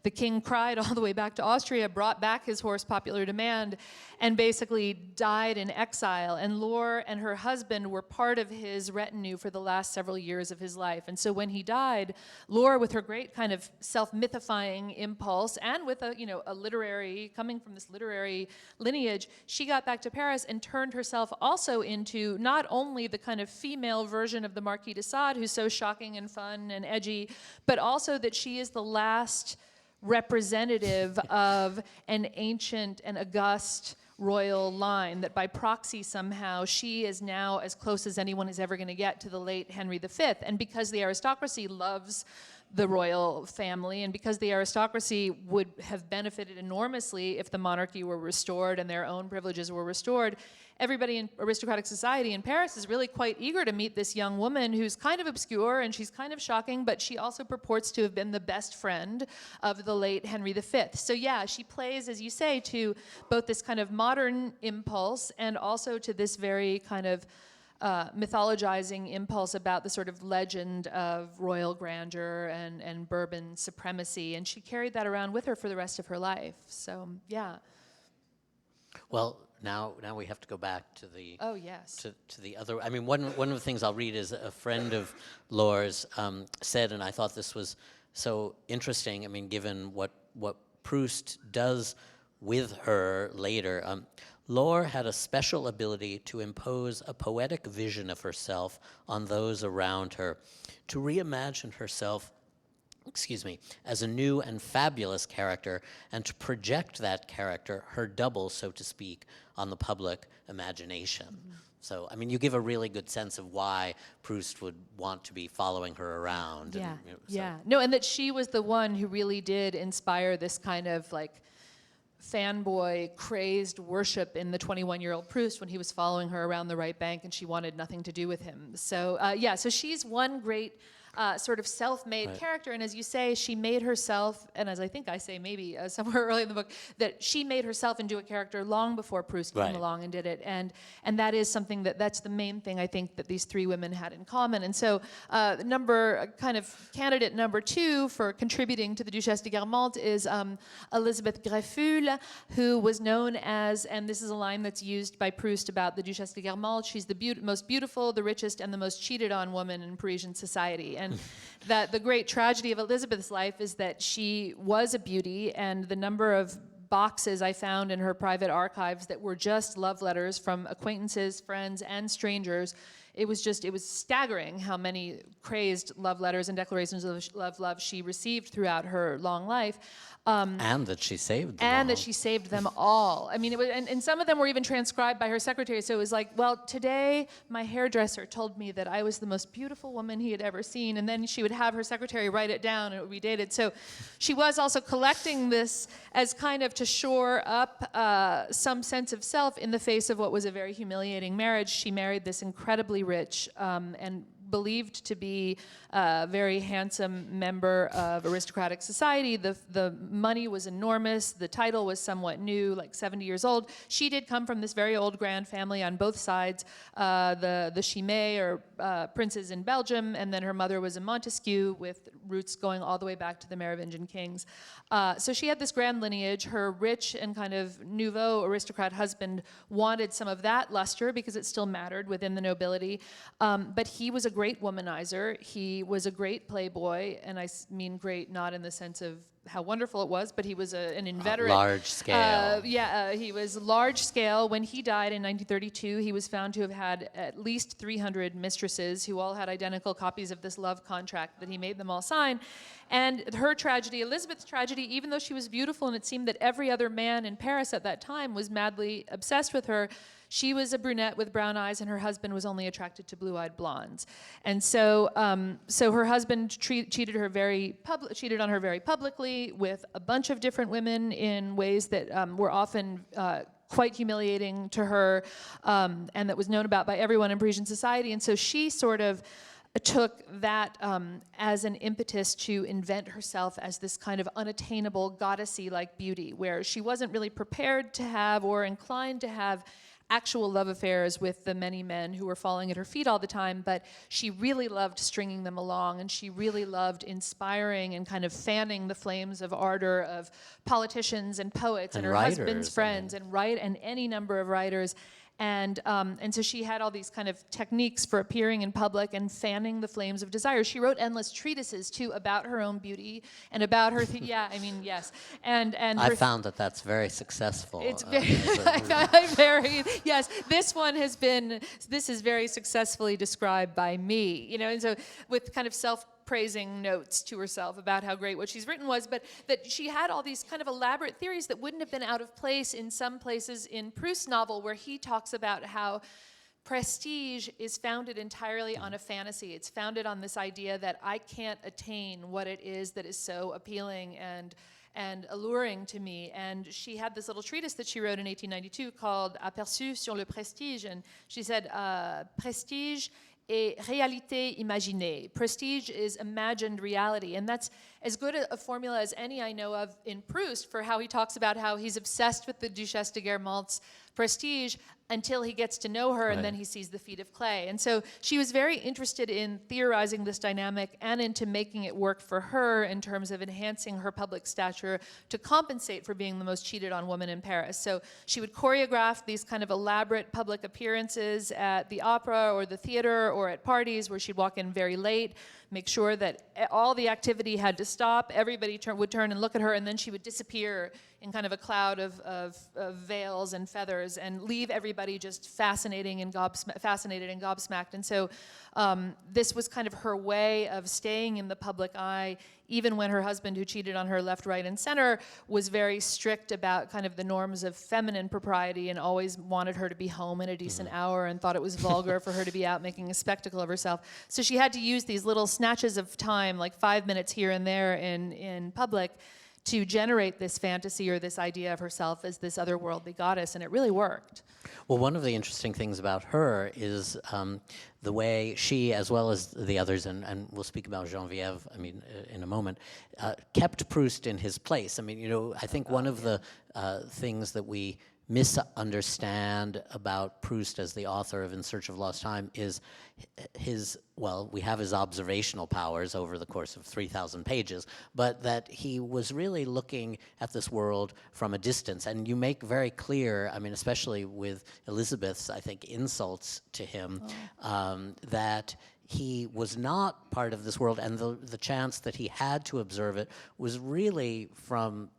The king cried all the way back to Austria, brought back his horse Popular Demand, and basically died in exile. And Laure and her husband were part of his retinue for the last several years of his life. And so when he died, Laure, with her great kind of self-mythifying impulse, and with a literary, coming from this literary lineage, she got back to Paris and turned herself also into not only the kind of female version of the Marquis de Sade, who's so shocking and fun and edgy, but also that she is the last representative of an ancient and august royal line, that by proxy somehow she is now as close as anyone is ever going to get to the late Henry V. And because the aristocracy loves the royal family, and because the aristocracy would have benefited enormously if the monarchy were restored and their own privileges were restored, everybody in aristocratic society in Paris is really quite eager to meet this young woman who's kind of obscure and she's kind of shocking, but she also purports to have been the best friend of the late Henry V. So yeah, she plays, as you say, to both this kind of modern impulse and also to this very kind of mythologizing impulse about the sort of legend of royal grandeur and Bourbon supremacy, and she carried that around with her for the rest of her life. So, yeah. Well, now we have to go back to the to the other. I mean, one of the things I'll read is a friend of Laure's said, and I thought this was so interesting. I mean, given what Proust does with her later. Laure had a special ability to impose a poetic vision of herself on those around her, to reimagine herself, as a new and fabulous character, and to project that character, her double, so to speak, on the public imagination. Mm-hmm. So, I mean, you give a really good sense of why Proust would want to be following her around. Yeah, and, No, and that she was the one who really did inspire this kind of like fanboy, crazed worship in the 21-year-old Proust when he was following her around the right bank and she wanted nothing to do with him. So, so she's one great sort of self-made character, and as you say, she made herself, and as I think I say maybe somewhere early in the book, that she made herself into a character long before Proust came along and did it, and that is something that's the main thing I think that these three women had in common. And so candidate number 2 for contributing to the Duchess de Guermantes is Elizabeth Greffulhe, who was known as, and this is a line that's used by Proust about the Duchess de Guermantes, she's the most beautiful, the richest, and the most cheated on woman in Parisian society. And that the great tragedy of Elizabeth's life is that she was a beauty, and the number of boxes I found in her private archives that were just love letters from acquaintances, friends, and strangers, it was staggering how many crazed love letters and declarations of love she received throughout her long life. And that she saved them and all. that she saved them all. I mean, it was, and some of them were even transcribed by her secretary. So it was like, well, today my hairdresser told me that I was the most beautiful woman he had ever seen, and then she would have her secretary write it down, and it would be dated. So she was also collecting this as kind of to shore up some sense of self in the face of what was a very humiliating marriage. She married this incredibly rich and believed to be a very handsome member of aristocratic society. The money was enormous. The title was somewhat new, like 70 years old. She did come from this very old grand family on both sides. The Chimay, or princes in Belgium, and then her mother was a Montesquieu with roots going all the way back to the Merovingian kings. So she had this grand lineage. Her rich and kind of nouveau aristocrat husband wanted some of that luster because it still mattered within the nobility. But he was a great womanizer. He was a great playboy, and I mean great not in the sense of how wonderful it was, but he was an inveterate. Large scale. He was large scale. When he died in 1932, he was found to have had at least 300 mistresses who all had identical copies of this love contract that he made them all sign. And her tragedy, Elizabeth's tragedy, even though she was beautiful and it seemed that every other man in Paris at that time was madly obsessed with her, she was a brunette with brown eyes, and her husband was only attracted to blue-eyed blondes. And so, her husband cheated on her very publicly with a bunch of different women in ways that were often quite humiliating to her, and that was known about by everyone in Parisian society. And so she sort of took that as an impetus to invent herself as this kind of unattainable, goddessy-like beauty, where she wasn't really prepared to have or inclined to have actual love affairs with the many men who were falling at her feet all the time, but she really loved stringing them along, and she really loved inspiring and kind of fanning the flames of ardor of politicians and poets and her husband's friends and any number of writers. And so she had all these kind of techniques for appearing in public and fanning the flames of desire. She wrote endless treatises, too, about her own beauty and about her, yes. And I found that that's very successful. It's yes, this is very successfully described by me, and so with kind of self-praising notes to herself about how great what she's written was, but that she had all these kind of elaborate theories that wouldn't have been out of place in some places in Proust's novel, where he talks about how prestige is founded entirely on a fantasy. It's founded on this idea that I can't attain what it is that is so appealing and alluring to me. And she had this little treatise that she wrote in 1892 called Aperçu sur le prestige, and she said, prestige et réalité imaginée. Prestige is imagined reality, and that's as good a formula as any I know of in Proust for how he talks about how he's obsessed with the Duchess de Guermant's prestige until he gets to know her, and then he sees the feet of clay. And so she was very interested in theorizing this dynamic and into making it work for her in terms of enhancing her public stature to compensate for being the most cheated on woman in Paris. So she would choreograph these kind of elaborate public appearances at the opera or the theater or at parties where she'd walk in very late, make sure that all the activity had to stop, everybody would turn and look at her, and then she would disappear in kind of a cloud of veils and feathers and leave everybody just fascinated and gobsmacked. And so this was kind of her way of staying in the public eye, even when her husband, who cheated on her left, right, and center, was very strict about kind of the norms of feminine propriety and always wanted her to be home at a decent hour and thought it was vulgar for her to be out making a spectacle of herself. So she had to use these little snatches of time, like 5 minutes here and there in public, to generate this fantasy or this idea of herself as this otherworldly goddess, and it really worked. Well, one of the interesting things about her is the way she, as well as the others, and we'll speak about Geneviève, in a moment, kept Proust in his place. I think one of the things that we misunderstand about Proust as the author of In Search of Lost Time is we have his observational powers over the course of 3,000 pages, but that he was really looking at this world from a distance. And you make very clear, especially with Elizabeth's, I think, insults to him, that he was not part of this world, and the chance that he had to observe it was really from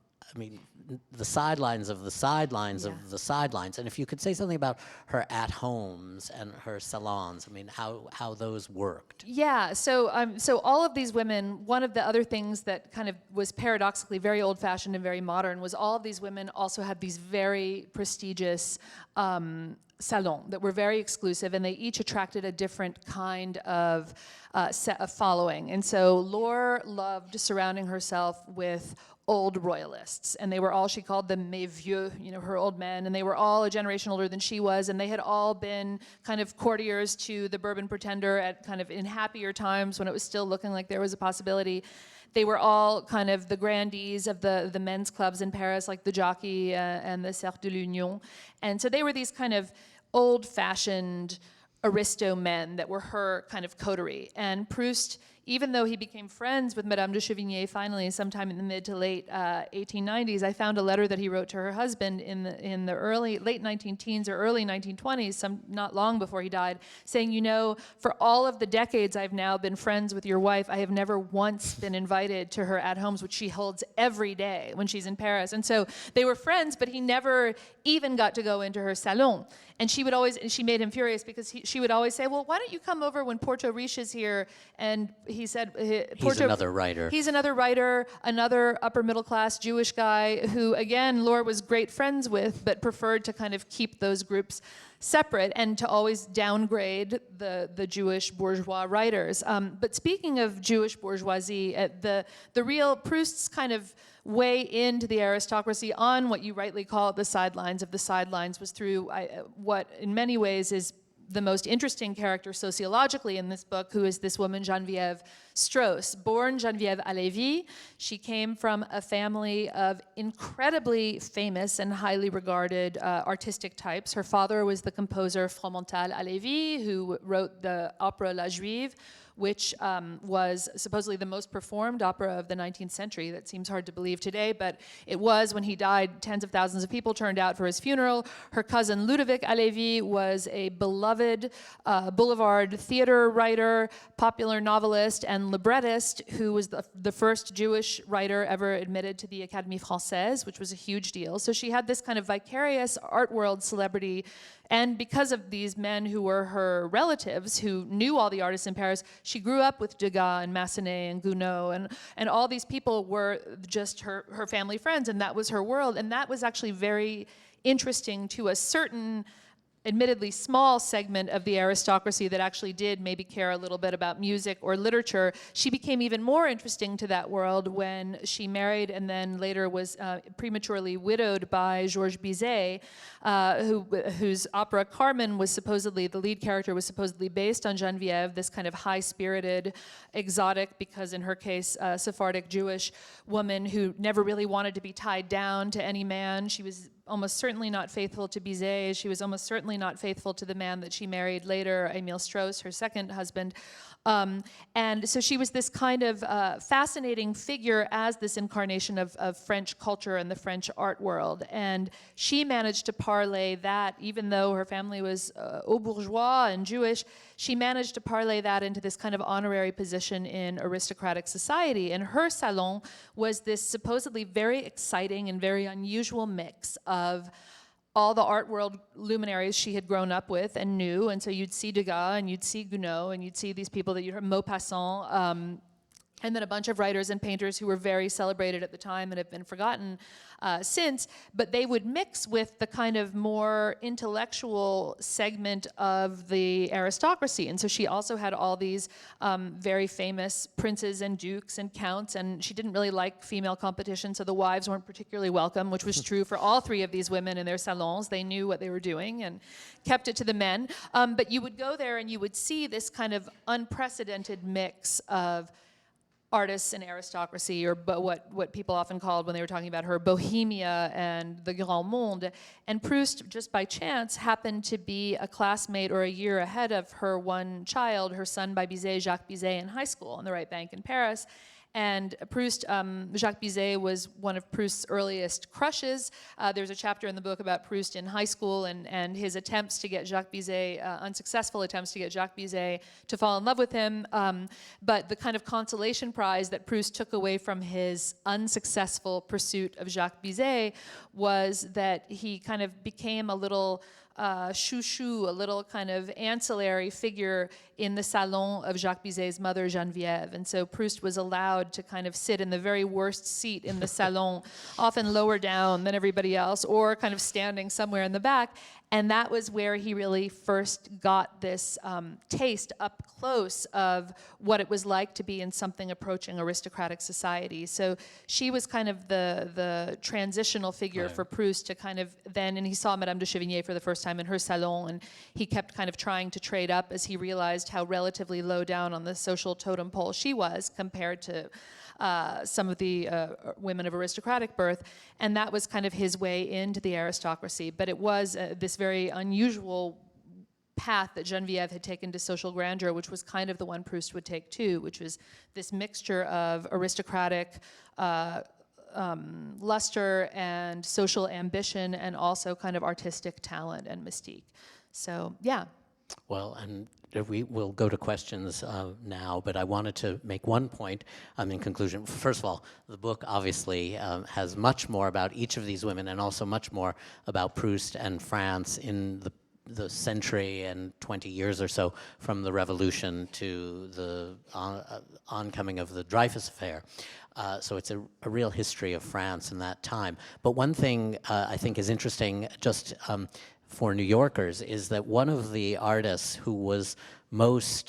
the sidelines of the sidelines of the sidelines. And if you could say something about her at-homes and her salons, how those worked. Yeah, so all of these women, one of the other things that kind of was paradoxically very old-fashioned and very modern was all of these women also had these very prestigious salons that were very exclusive, and they each attracted a different kind of set of following. And so Laure loved surrounding herself with old royalists, and they were all, she called them mes vieux, her old men, and they were all a generation older than she was, and they had all been kind of courtiers to the Bourbon pretender at kind of in happier times when it was still looking like there was a possibility. They were all kind of the grandees of the men's clubs in Paris, like the Jockey and the Cercle de l'Union, and so they were these kind of old-fashioned aristo men that were her kind of coterie. And Proust, even though he became friends with Madame de Chevigné finally sometime in the mid to late 1890s, I found a letter that he wrote to her husband in the late 19-teens or early 1920s, not long before he died, saying, for all of the decades I've now been friends with your wife, I have never once been invited to her at-homes, which she holds every day when she's in Paris. And so they were friends, but he never even got to go into her salon. And she made him furious because she would always say, well, why don't you come over when Porto Riche is here? And he said, he's another writer. He's another writer, another upper middle class Jewish guy who, again, Laure was great friends with, but preferred to kind of keep those groups separate and to always downgrade the Jewish bourgeois writers. But speaking of Jewish bourgeoisie, the real Proust's kind of way into the aristocracy on what you rightly call the sidelines of the sidelines was through what in many ways is the most interesting character sociologically in this book, who is this woman, Geneviève Straus. Born Geneviève Alevi, she came from a family of incredibly famous and highly regarded artistic types. Her father was the composer Fromental Alevi, who wrote the opera La Juive, which was supposedly the most performed opera of the 19th century. That seems hard to believe today, but it was. When he died, tens of thousands of people turned out for his funeral. Her cousin Ludovic Alevi was a beloved boulevard theater writer, popular novelist, and librettist who was the first Jewish writer ever admitted to the Académie Française, which was a huge deal. So she had this kind of vicarious art world celebrity. And because of these men who were her relatives, who knew all the artists in Paris, she grew up with Degas and Massenet and Gounod, and all these people were just her family friends, and that was her world. And that was actually very interesting to a certain, admittedly small segment of the aristocracy that actually did maybe care a little bit about music or literature. She became even more interesting to that world when she married and then later was prematurely widowed by Georges Bizet, whose opera Carmen was supposedly, the lead character was supposedly based on Geneviève, this kind of high-spirited, exotic, because in her case, Sephardic Jewish woman who never really wanted to be tied down to any man. She was almost certainly not faithful to Bizet. She was almost certainly not faithful to the man that she married later, Émile Strauss, her second husband. And so she was this kind of fascinating figure as this incarnation of French culture and the French art world. And she managed to parlay that, even though her family was au bourgeois and Jewish, she managed to parlay that into this kind of honorary position in aristocratic society. And her salon was this supposedly very exciting and very unusual mix of all the art world luminaries she had grown up with and knew. And so you'd see Degas and you'd see Gounod and you'd see these people that you'd heard, Maupassant, and then a bunch of writers and painters who were very celebrated at the time and have been forgotten since, but they would mix with the kind of more intellectual segment of the aristocracy. And so she also had all these very famous princes and dukes and counts, and she didn't really like female competition, so the wives weren't particularly welcome, which was true for all three of these women in their salons. They knew what they were doing and kept it to the men. But you would go there and you would see this kind of unprecedented mix of artists and aristocracy, or what people often called, when they were talking about her, bohemia and the grand monde. And Proust, just by chance, happened to be a classmate or a year ahead of her one child, her son by Bizet, Jacques Bizet, in high school on the right bank in Paris. And Proust, Jacques Bizet was one of Proust's earliest crushes. There's a chapter in the book about Proust in high school and his attempts to get Jacques Bizet, unsuccessful attempts to get Jacques Bizet to fall in love with him. But the kind of consolation prize that Proust took away from his unsuccessful pursuit of Jacques Bizet was that he kind of became a little chouchou, a little kind of ancillary figure in the salon of Jacques Bizet's mother, Geneviève. And so Proust was allowed to kind of sit in the very worst seat in the salon, often lower down than everybody else, or kind of standing somewhere in the back. And that was where he really first got this taste up close of what it was like to be in something approaching aristocratic society. So she was kind of the transitional figure for Proust to kind of then, and he saw Madame de Sévigné for the first time in her salon, and he kept kind of trying to trade up as he realized how relatively low down on the social totem pole she was compared to some of the women of aristocratic birth, and that was kind of his way into the aristocracy. But it was this very unusual path that Geneviève had taken to social grandeur, which was kind of the one Proust would take too, which was this mixture of aristocratic luster and social ambition, and also kind of artistic talent and mystique. So, yeah. Well, and we will go to questions now, but I wanted to make one point in conclusion. First of all, the book obviously has much more about each of these women, and also much more about Proust and France in the century and 20 years or so from the Revolution to the oncoming of the Dreyfus Affair. So it's a real history of France in that time. But one thing I think is interesting, just for New Yorkers, is that one of the artists who most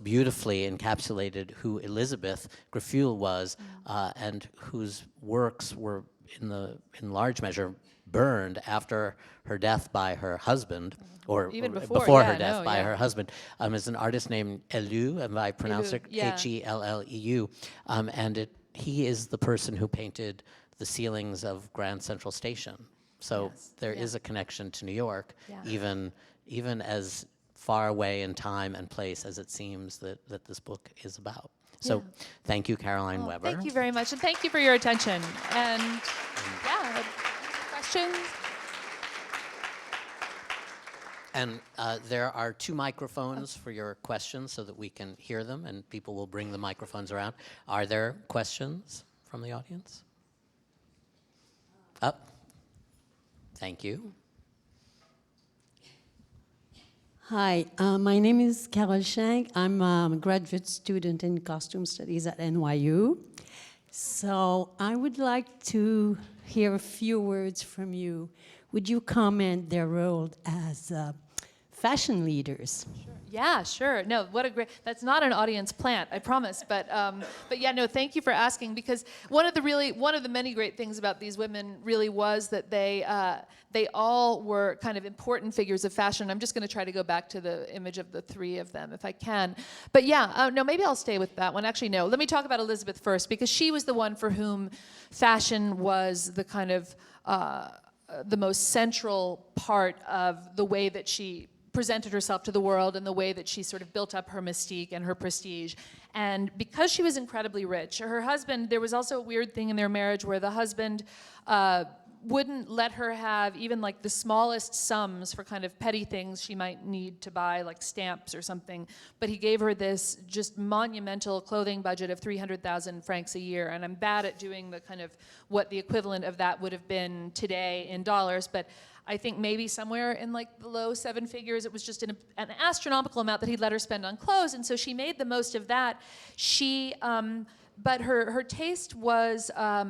beautifully encapsulated who Elizabeth Greffulhe was, and whose works were in large measure burned after her death by her husband, or even before her death by her husband, is an artist named Helleu, and I pronounce it Helleu, and he is the person who painted the ceilings of Grand Central Station. So there is a connection to New York, even as far away in time and place as it seems that this book is about. So thank you, Caroline Weber. Thank you very much, and thank you for your attention. And questions? And there are 2 microphones for your questions so that we can hear them, and people will bring the microphones around. Are there questions from the audience? Up. Thank you. Hi, my name is Carol Schenk. I'm a graduate student in costume studies at NYU. So I would like to hear a few words from you. Would you comment their role as fashion leaders? Sure. Yeah, sure. No, what a great, that's not an audience plant, I promise. But yeah, no, thank you for asking, because one of the many great things about these women really was that they all were kind of important figures of fashion. I'm just going to try to go back to the image of the 3 of them if I can. But yeah, no, maybe I'll stay with that one. Actually, no, let me talk about Elizabeth first, because she was the one for whom fashion was the kind of the most central part of the way that she presented herself to the world, and the way that she sort of built up her mystique and her prestige. And because she was incredibly rich, her husband, there was also a weird thing in their marriage where the husband wouldn't let her have even like the smallest sums for kind of petty things she might need to buy, like stamps or something. But he gave her this just monumental clothing budget of 300,000 francs a year. And I'm bad at doing the kind of what the equivalent of that would have been today in dollars, but I think maybe somewhere in like the low 7 figures. It was just an astronomical amount that he'd let her spend on clothes, and so she made the most of that. But her taste was, how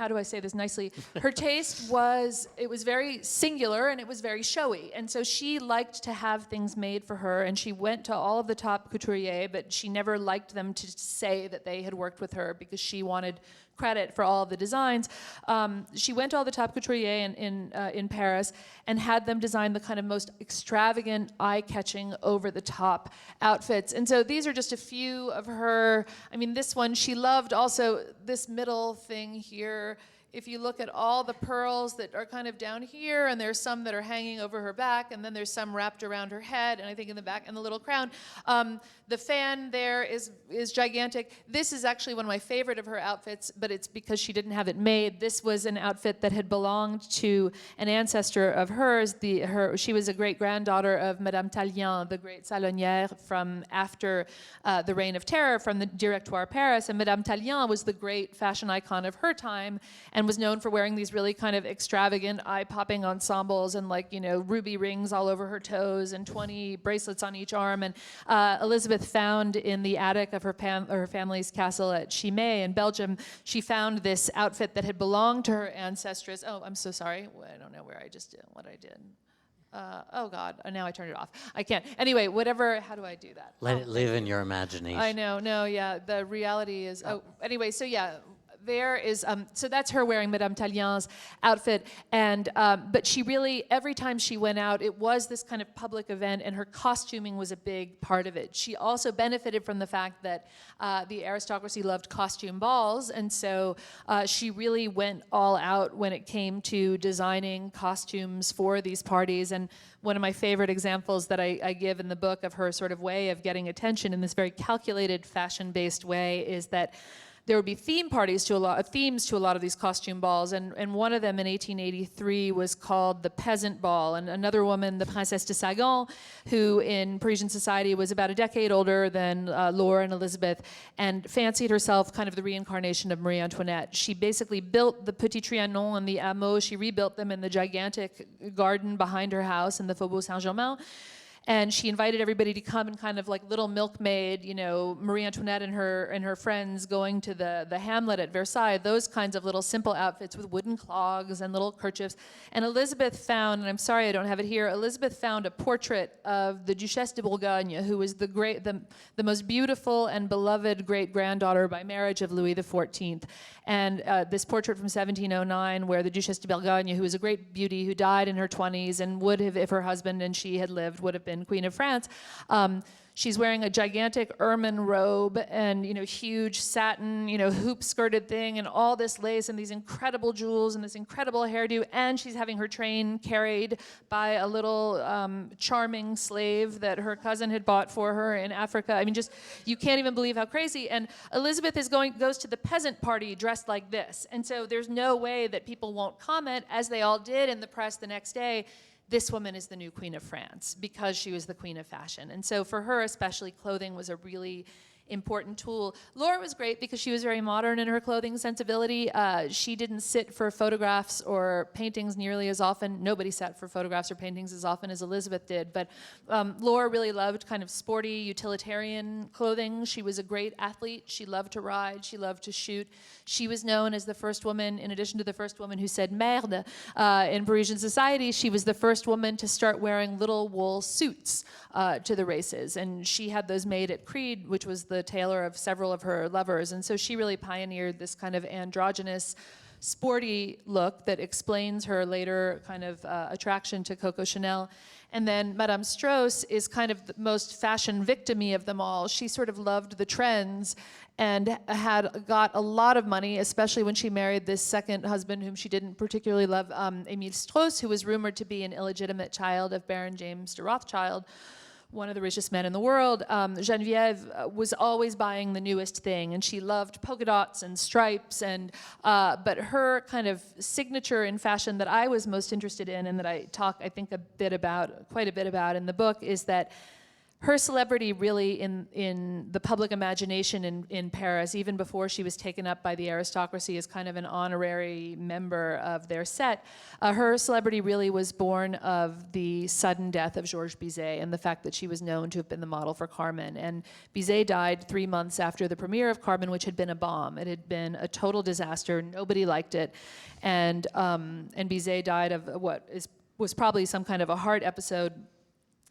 do I say this nicely? Her taste was, it was very singular and it was very showy. And so she liked to have things made for her, and she went to all of the top couturiers, but she never liked them to say that they had worked with her, because she wanted credit for all of the designs. She went to all the top couturiers in Paris and had them design the kind of most extravagant, eye-catching, over-the-top outfits. And so these are just a few of her. I mean, this one, she loved also this middle thing here. If you look at all the pearls that are kind of down here, and there's some that are hanging over her back, and then there's some wrapped around her head, and I think in the back, and the little crown. The fan there is gigantic. This is actually one of my favorite of her outfits, but it's because she didn't have it made. This was an outfit that had belonged to an ancestor of hers. She was a great-granddaughter of Madame Tallien, the great salonière from after the Reign of Terror, from the Directoire Paris, and Madame Tallien was the great fashion icon of her time, and and was known for wearing these really kind of extravagant, eye-popping ensembles and ruby rings all over her toes and 20 bracelets on each arm. And Elizabeth found in the attic of her family's castle at Chimay in Belgium, she found this outfit that had belonged to her ancestress. Oh, I'm so sorry. I don't know where I just did what I did. Oh God, now I turned it off. I can't. Anyway, whatever, how do I do that? Let it live in your imagination. I know, no, yeah, the reality is, anyway, so yeah, there is, so that's her wearing Madame Tallien's outfit, and, but she really, every time she went out, it was this kind of public event, and her costuming was a big part of it. She also benefited from the fact that the aristocracy loved costume balls, and so she really went all out when it came to designing costumes for these parties. And one of my favorite examples that I give in the book of her sort of way of getting attention in this very calculated, fashion-based way is that there would be themes to a lot of these costume balls, and one of them in 1883 was called the Peasant Ball, and another woman, the Princesse de Sagan, who in Parisian society was about a decade older than Laure and Elizabeth, and fancied herself kind of the reincarnation of Marie Antoinette. She basically built the Petit Trianon and the Hameau. She rebuilt them in the gigantic garden behind her house in the Faubourg Saint-Germain. And she invited everybody to come and kind of like little milkmaid, Marie Antoinette and her friends going to the Hamlet at Versailles, those kinds of little simple outfits with wooden clogs and little kerchiefs. And Elizabeth found, and I'm sorry I don't have it here, Elizabeth found a portrait of the Duchess de Bourgogne, who was the most beautiful and beloved great-granddaughter by marriage of Louis XIV. And this portrait from 1709, where the Duchess de Bourgogne, who was a great beauty, who died in her 20s and would have, if her husband and she had lived, would have been Queen of France. She's wearing a gigantic ermine robe and, huge satin, hoop-skirted thing and all this lace and these incredible jewels and this incredible hairdo, and she's having her train carried by a little charming slave that her cousin had bought for her in Africa. I mean, just, you can't even believe how crazy. And Elizabeth goes to the peasant party dressed like this. And so there's no way that people won't comment, as they all did in the press the next day, this woman is the new Queen of France, because she was the queen of fashion. And so for her especially, clothing was a really important tool. Laure was great because she was very modern in her clothing sensibility. She didn't sit for photographs or paintings nearly as often. Nobody sat for photographs or paintings as often as Elizabeth did. But Laure really loved kind of sporty, utilitarian clothing. She was a great athlete. She loved to ride. She loved to shoot. She was known as the first woman, in addition to the first woman who said merde in Parisian society, she was the first woman to start wearing little wool suits to the races. And she had those made at Creed, which was the tailor of several of her lovers. And so she really pioneered this kind of androgynous, sporty look that explains her later kind of attraction to Coco Chanel. And then Madame Straus is kind of the most fashion victim-y of them all. She sort of loved the trends and had got a lot of money, especially when she married this second husband whom she didn't particularly love, Émile Straus, who was rumored to be an illegitimate child of Baron James de Rothschild, one of the richest men in the world. Geneviève was always buying the newest thing, and she loved polka dots and stripes, and but her kind of signature in fashion that I was most interested in, and that I talk, I think, quite a bit about in the book, is that her celebrity really in the public imagination in Paris, even before she was taken up by the aristocracy as kind of an honorary member of their set, her celebrity really was born of the sudden death of Georges Bizet and the fact that she was known to have been the model for Carmen. And Bizet died 3 months after the premiere of Carmen, which had been a bomb. It had been a total disaster. Nobody liked it. And Bizet died of was probably some kind of a heart episode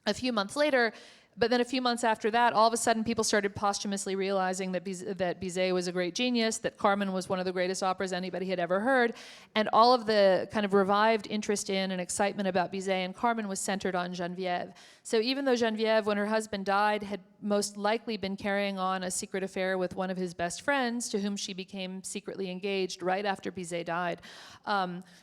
a few months later. But then a few months after that, all of a sudden people started posthumously realizing that Bizet was a great genius, that Carmen was one of the greatest operas anybody had ever heard, and all of the kind of revived interest in and excitement about Bizet and Carmen was centered on Geneviève. So even though Geneviève, when her husband died, had most likely been carrying on a secret affair with one of his best friends, to whom she became secretly engaged right after Bizet died,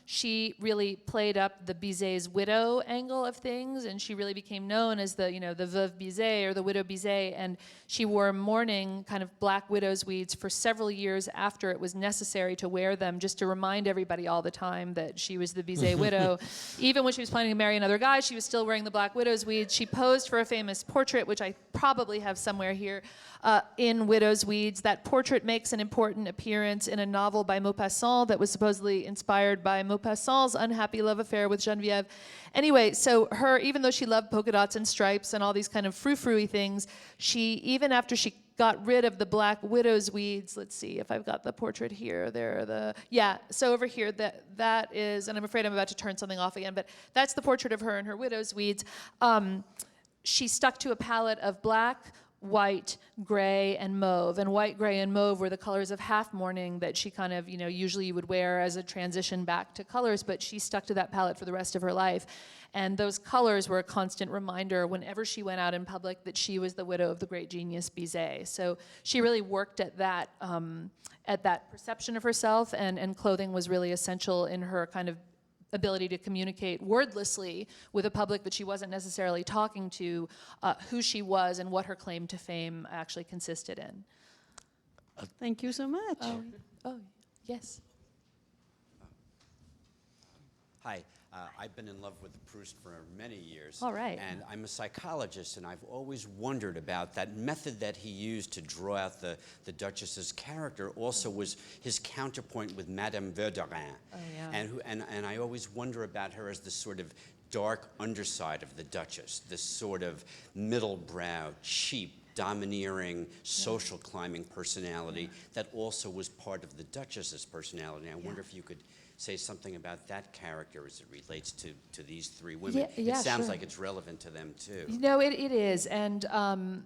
she really played up the Bizet's widow angle of things, and she really became known as the Veuve Bizet or the Widow Bizet, and she wore mourning kind of black widow's weeds for several years after it was necessary to wear them, just to remind everybody all the time that she was the Bizet widow. Even when she was planning to marry another guy, she was still wearing the black widow's weeds. She posed for a famous portrait, which I probably probably have somewhere here in Widow's Weeds. That portrait makes an important appearance in a novel by Maupassant that was supposedly inspired by Maupassant's unhappy love affair with Geneviève. Anyway, so her, even though she loved polka dots and stripes and all these kind of frou-frou-y things, she, even after she got rid of the black widow's weeds. Let's see if I've got the portrait here. So over here, that is, and I'm afraid I'm about to turn something off again, but that's the portrait of her and her widow's weeds. She stuck to a palette of black, white, gray, and mauve. And white, gray, and mauve were the colors of half mourning that she kind of, usually would wear as a transition back to colors, but she stuck to that palette for the rest of her life. And those colors were a constant reminder whenever she went out in public that she was the widow of the great genius Bizet. So she really worked at that perception of herself, and clothing was really essential in her kind of ability to communicate wordlessly with a public that she wasn't necessarily talking to, who she was and what her claim to fame actually consisted in. Thank you so much. Oh, yes. Hi, I've been in love with Proust for many years. All right. And I'm a psychologist, and I've always wondered about that method that he used to draw out the Duchess's character also was his counterpoint with Madame Verdurin. Oh, yeah. And I always wonder about her as the sort of dark underside of the Duchess, this sort of middle brow, cheap, domineering, social climbing personality that also was part of the Duchess's personality. I wonder if you could say something about that character as it relates to these three women. It sounds like it's relevant to them too. No, it is, and and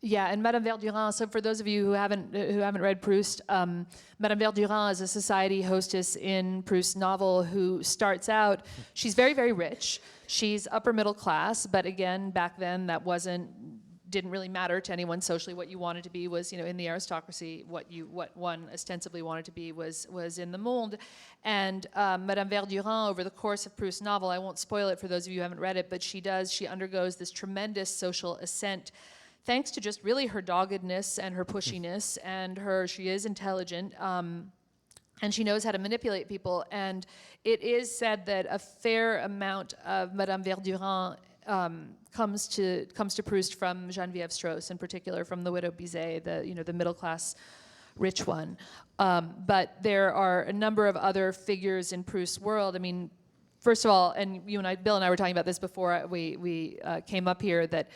Madame Verdurin. So for those of you who haven't read Proust, Madame Verdurin is a society hostess in Proust's novel who starts out. She's very, very rich. She's upper middle class, but again, back then that didn't really matter to anyone socially. What you wanted to be was, in the aristocracy, what one ostensibly wanted to be was in the monde. And Madame Verdurin, over the course of Proust's novel, I won't spoil it for those of you who haven't read it, but she undergoes this tremendous social ascent thanks to just really her doggedness and her pushiness, and she is intelligent, and she knows how to manipulate people. And it is said that a fair amount of Madame Verdurin comes to Proust from Geneviève Straus, in particular, from the widow Bizet, the middle class, rich one. But there are a number of other figures in Proust's world. I mean, first of all, and Bill and I were talking about this before we came up here, that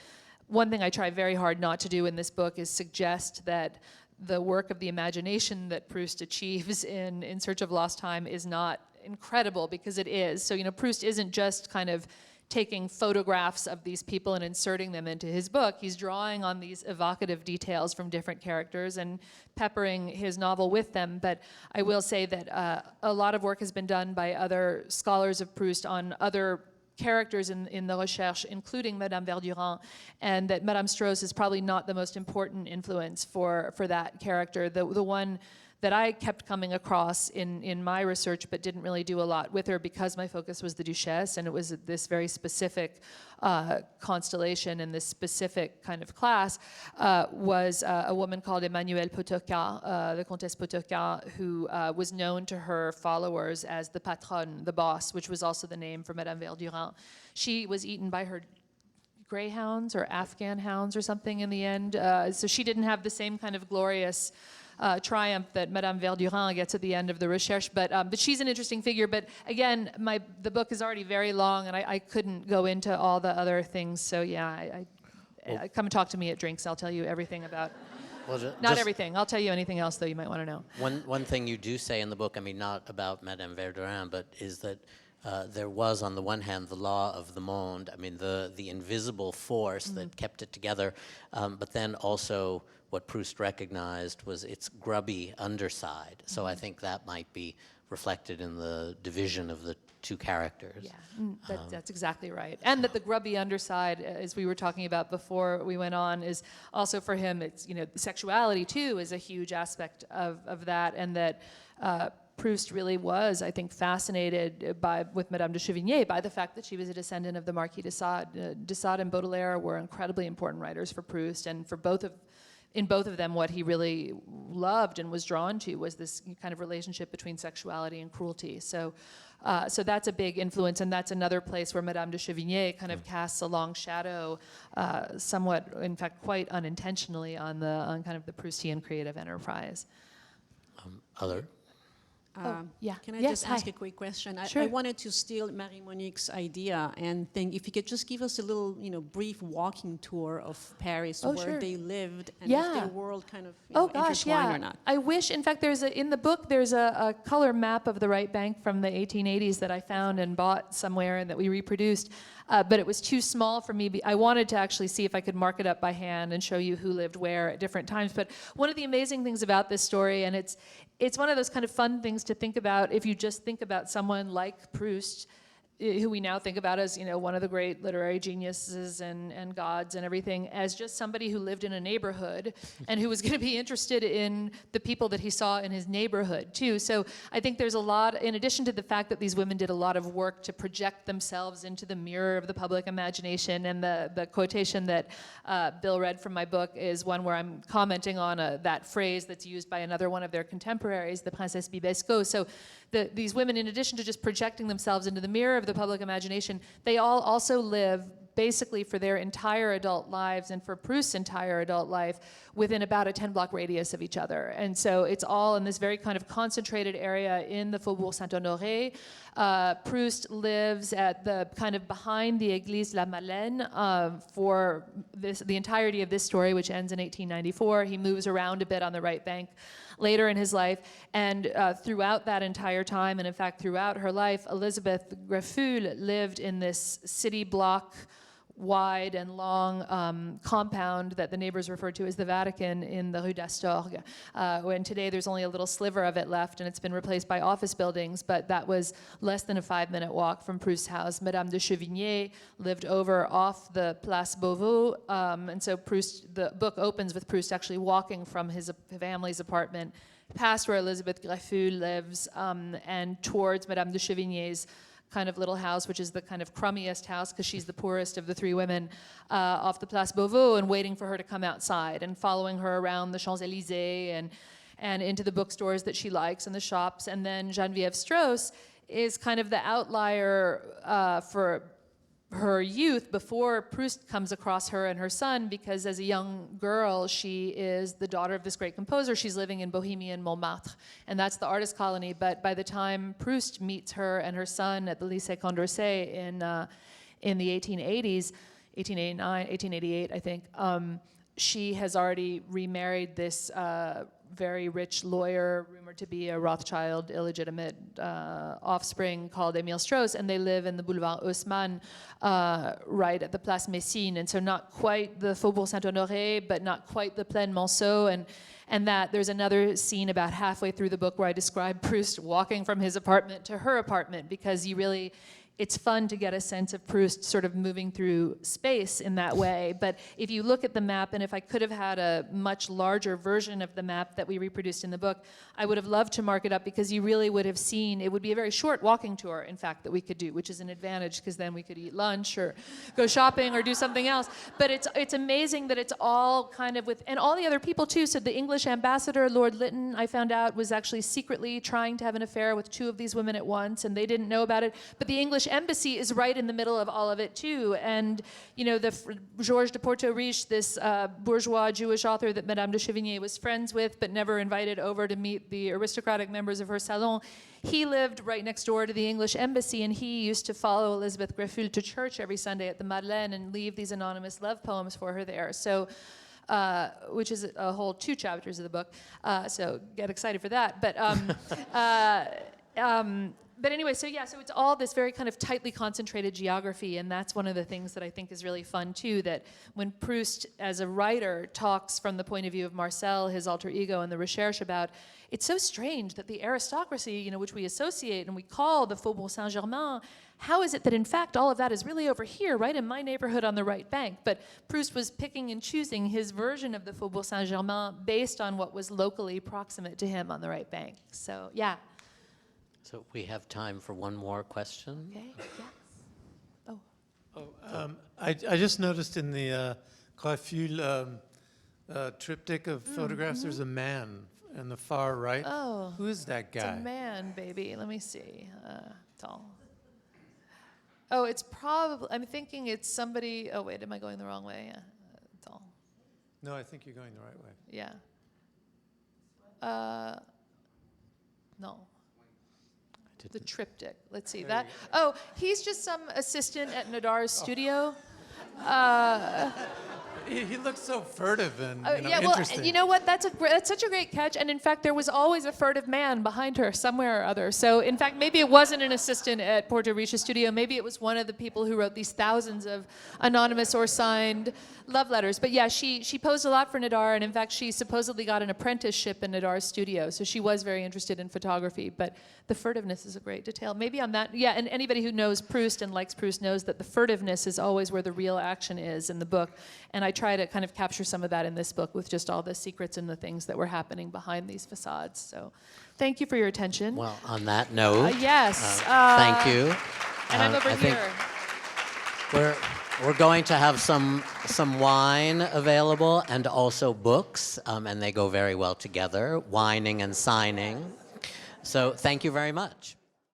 one thing I try very hard not to do in this book is suggest that the work of the imagination that Proust achieves in Search of Lost Time is not incredible, because it is. So, Proust isn't just kind of taking photographs of these people and inserting them into his book. He's drawing on these evocative details from different characters and peppering his novel with them. But I will say that a lot of work has been done by other scholars of Proust on other characters in the Recherche, including Madame Verdurin, and that Madame Straus is probably not the most important influence for that character. The one that I kept coming across in my research, but didn't really do a lot with her because my focus was the Duchess, and it was this very specific constellation and this specific kind of class, was a woman called Emmanuelle Potocka, the Comtesse Potocka, who was known to her followers as the patronne, the boss, which was also the name for Madame Verdurin. She was eaten by her greyhounds or Afghan hounds or something in the end, so she didn't have the same kind of glorious triumph that Madame Verdurin gets at the end of the Recherche, but she's an interesting figure. But again, the book is already very long, and I couldn't go into all the other things. So yeah, come and talk to me at drinks. I'll tell you everything about. Well, not everything. I'll tell you anything else, though, you might want to know. One thing you do say in the book, I mean, not about Madame Verdurin, but is that there was, on the one hand, the law of the monde, I mean, the invisible force that kept it together, but then also what Proust recognized was its grubby underside. So I think that might be reflected in the division of the two characters. Yeah, that's exactly right. And that the grubby underside, as we were talking about before we went on, is also for him, it's, sexuality too is a huge aspect of that, and that Proust really was, I think, fascinated with Madame de Chevigné by the fact that she was a descendant of the Marquis de Sade. De Sade and Baudelaire were incredibly important writers for Proust, and in both of them, what he really loved and was drawn to was this kind of relationship between sexuality and cruelty. So So that's a big influence, and that's another place where Madame de Chevigné kind of casts a long shadow, somewhat, in fact, quite unintentionally on kind of the Proustian creative enterprise. Other? Yeah. Can I Yes, just ask a quick question? Sure. I wanted to steal Marie-Monique's idea and think if you could just give us a little, brief walking tour of Paris, where sure. they lived, and Yeah. if their world kind of Gosh, intertwined yeah. or not. I wish, in fact, in the book, there's a color map of the right bank from the 1880s that I found and bought somewhere and that we reproduced. But it was too small for me. I wanted to actually see if I could mark it up by hand and show you who lived where at different times. But one of the amazing things about this story, and it's one of those kind of fun things to think about if you just think about someone like Proust, who we now think about as, one of the great literary geniuses and gods and everything, as just somebody who lived in a neighborhood and who was going to be interested in the people that he saw in his neighborhood too. So I think there's a lot, in addition to the fact that these women did a lot of work to project themselves into the mirror of the public imagination, and the quotation that Bill read from my book is one where I'm commenting on that phrase that's used by another one of their contemporaries, the Princesse Bibesco. So these women, in addition to just projecting themselves into the mirror of the public imagination, they all also live basically for their entire adult lives and for Proust's entire adult life within about a 10-block radius of each other. And so it's all in this very kind of concentrated area in the Faubourg Saint-Honoré. Proust lives at the kind of behind the Église La Madeleine for the entirety of this story, which ends in 1894. He moves around a bit on the right bank later in his life, and throughout that entire time, and in fact throughout her life, Elizabeth Greffulhe lived in this city block wide and long compound that the neighbors referred to as the Vatican in the Rue d'Astorg. When today there's only a little sliver of it left, and it's been replaced by office buildings, but that was less than a 5-minute walk from Proust's house. Madame de Chevigné lived over off the Place Beauvau, and so the book opens with Proust actually walking from his family's apartment past where Elizabeth Greffulhe lives, and towards Madame de Chevigné's kind of little house, which is the kind of crummiest house because she's the poorest of the three women, off the Place Beauvau, and waiting for her to come outside, and following her around the Champs-Élysées and into the bookstores that she likes and the shops. And then Geneviève Straus is kind of the outlier for her youth before Proust comes across her and her son, because as a young girl, she is the daughter of this great composer. She's living in Bohemian Montmartre, and that's the artist colony. But by the time Proust meets her and her son at the Lycée Condorcet in the 1880s, 1889, 1888, I think, she has already remarried this very rich lawyer, rumored to be a Rothschild illegitimate offspring, called Emile Strauss, and they live in the Boulevard Haussmann, right at the Place Messine, and so not quite the Faubourg Saint-Honoré, but not quite the Plaine Monceau, and that there's another scene about halfway through the book where I describe Proust walking from his apartment to her apartment, because it's fun to get a sense of Proust sort of moving through space in that way. But if you look at the map, and if I could have had a much larger version of the map that we reproduced in the book, I would have loved to mark it up, because you really would have seen, it would be a very short walking tour, in fact, that we could do, which is an advantage, because then we could eat lunch or go shopping or do something else. But it's amazing that it's all kind of and all the other people too. So the English ambassador, Lord Lytton, I found out, was actually secretly trying to have an affair with 2 of these women at once, and they didn't know about it. But the English embassy is right in the middle of all of it too. And Georges de Porto Riche, this bourgeois Jewish author that Madame de Chevigné was friends with but never invited over to meet the aristocratic members of her salon, he lived right next door to the English embassy, and he used to follow Elizabeth Greffulhe to church every Sunday at the Madeleine and leave these anonymous love poems for her there. So which is a whole 2 chapters of the book, so get excited for that. But anyway, so it's all this very kind of tightly concentrated geography, and that's one of the things that I think is really fun too, that when Proust, as a writer, talks from the point of view of Marcel, his alter ego, and the Recherche about, it's so strange that the aristocracy, which we associate and we call the Faubourg Saint-Germain, how is it that in fact all of that is really over here, right in my neighborhood on the right bank? But Proust was picking and choosing his version of the Faubourg Saint-Germain based on what was locally proximate to him on the right bank. So, yeah. So we have time for one more question. Okay, yeah. I just noticed in the Greffulhe triptych of photographs, there's a man in the far right. Oh. Who is that It's a guy? man, baby. Let me see. Tall. Oh, it's probably, I'm thinking it's somebody, oh wait, am I going the wrong way? Yeah, tall. No, I think you're going the right way. Yeah. No. The triptych. Let's see that. Oh, he's just some assistant at Nadar's studio. He looks so furtive and Yeah, well, interesting. you know what? That's such a great catch. And in fact, there was always a furtive man behind her somewhere or other. So in fact, maybe it wasn't an assistant at Puerto Rico's studio. Maybe it was one of the people who wrote these thousands of anonymous or signed love letters. But yeah, she posed a lot for Nadar, and in fact, she supposedly got an apprenticeship in Nadar's studio. So she was very interested in photography. But the furtiveness is a great detail. Maybe on that, yeah. And anybody who knows Proust and likes Proust knows that the furtiveness is always where the real action is in the book. And I try to kind of capture some of that in this book with just all the secrets and the things that were happening behind these facades. So thank you for your attention. Well, on that note, Yes. thank you. And I'm over I think here. we're going to have some wine available and also books, and they go very well together, wining and signing. So thank you very much.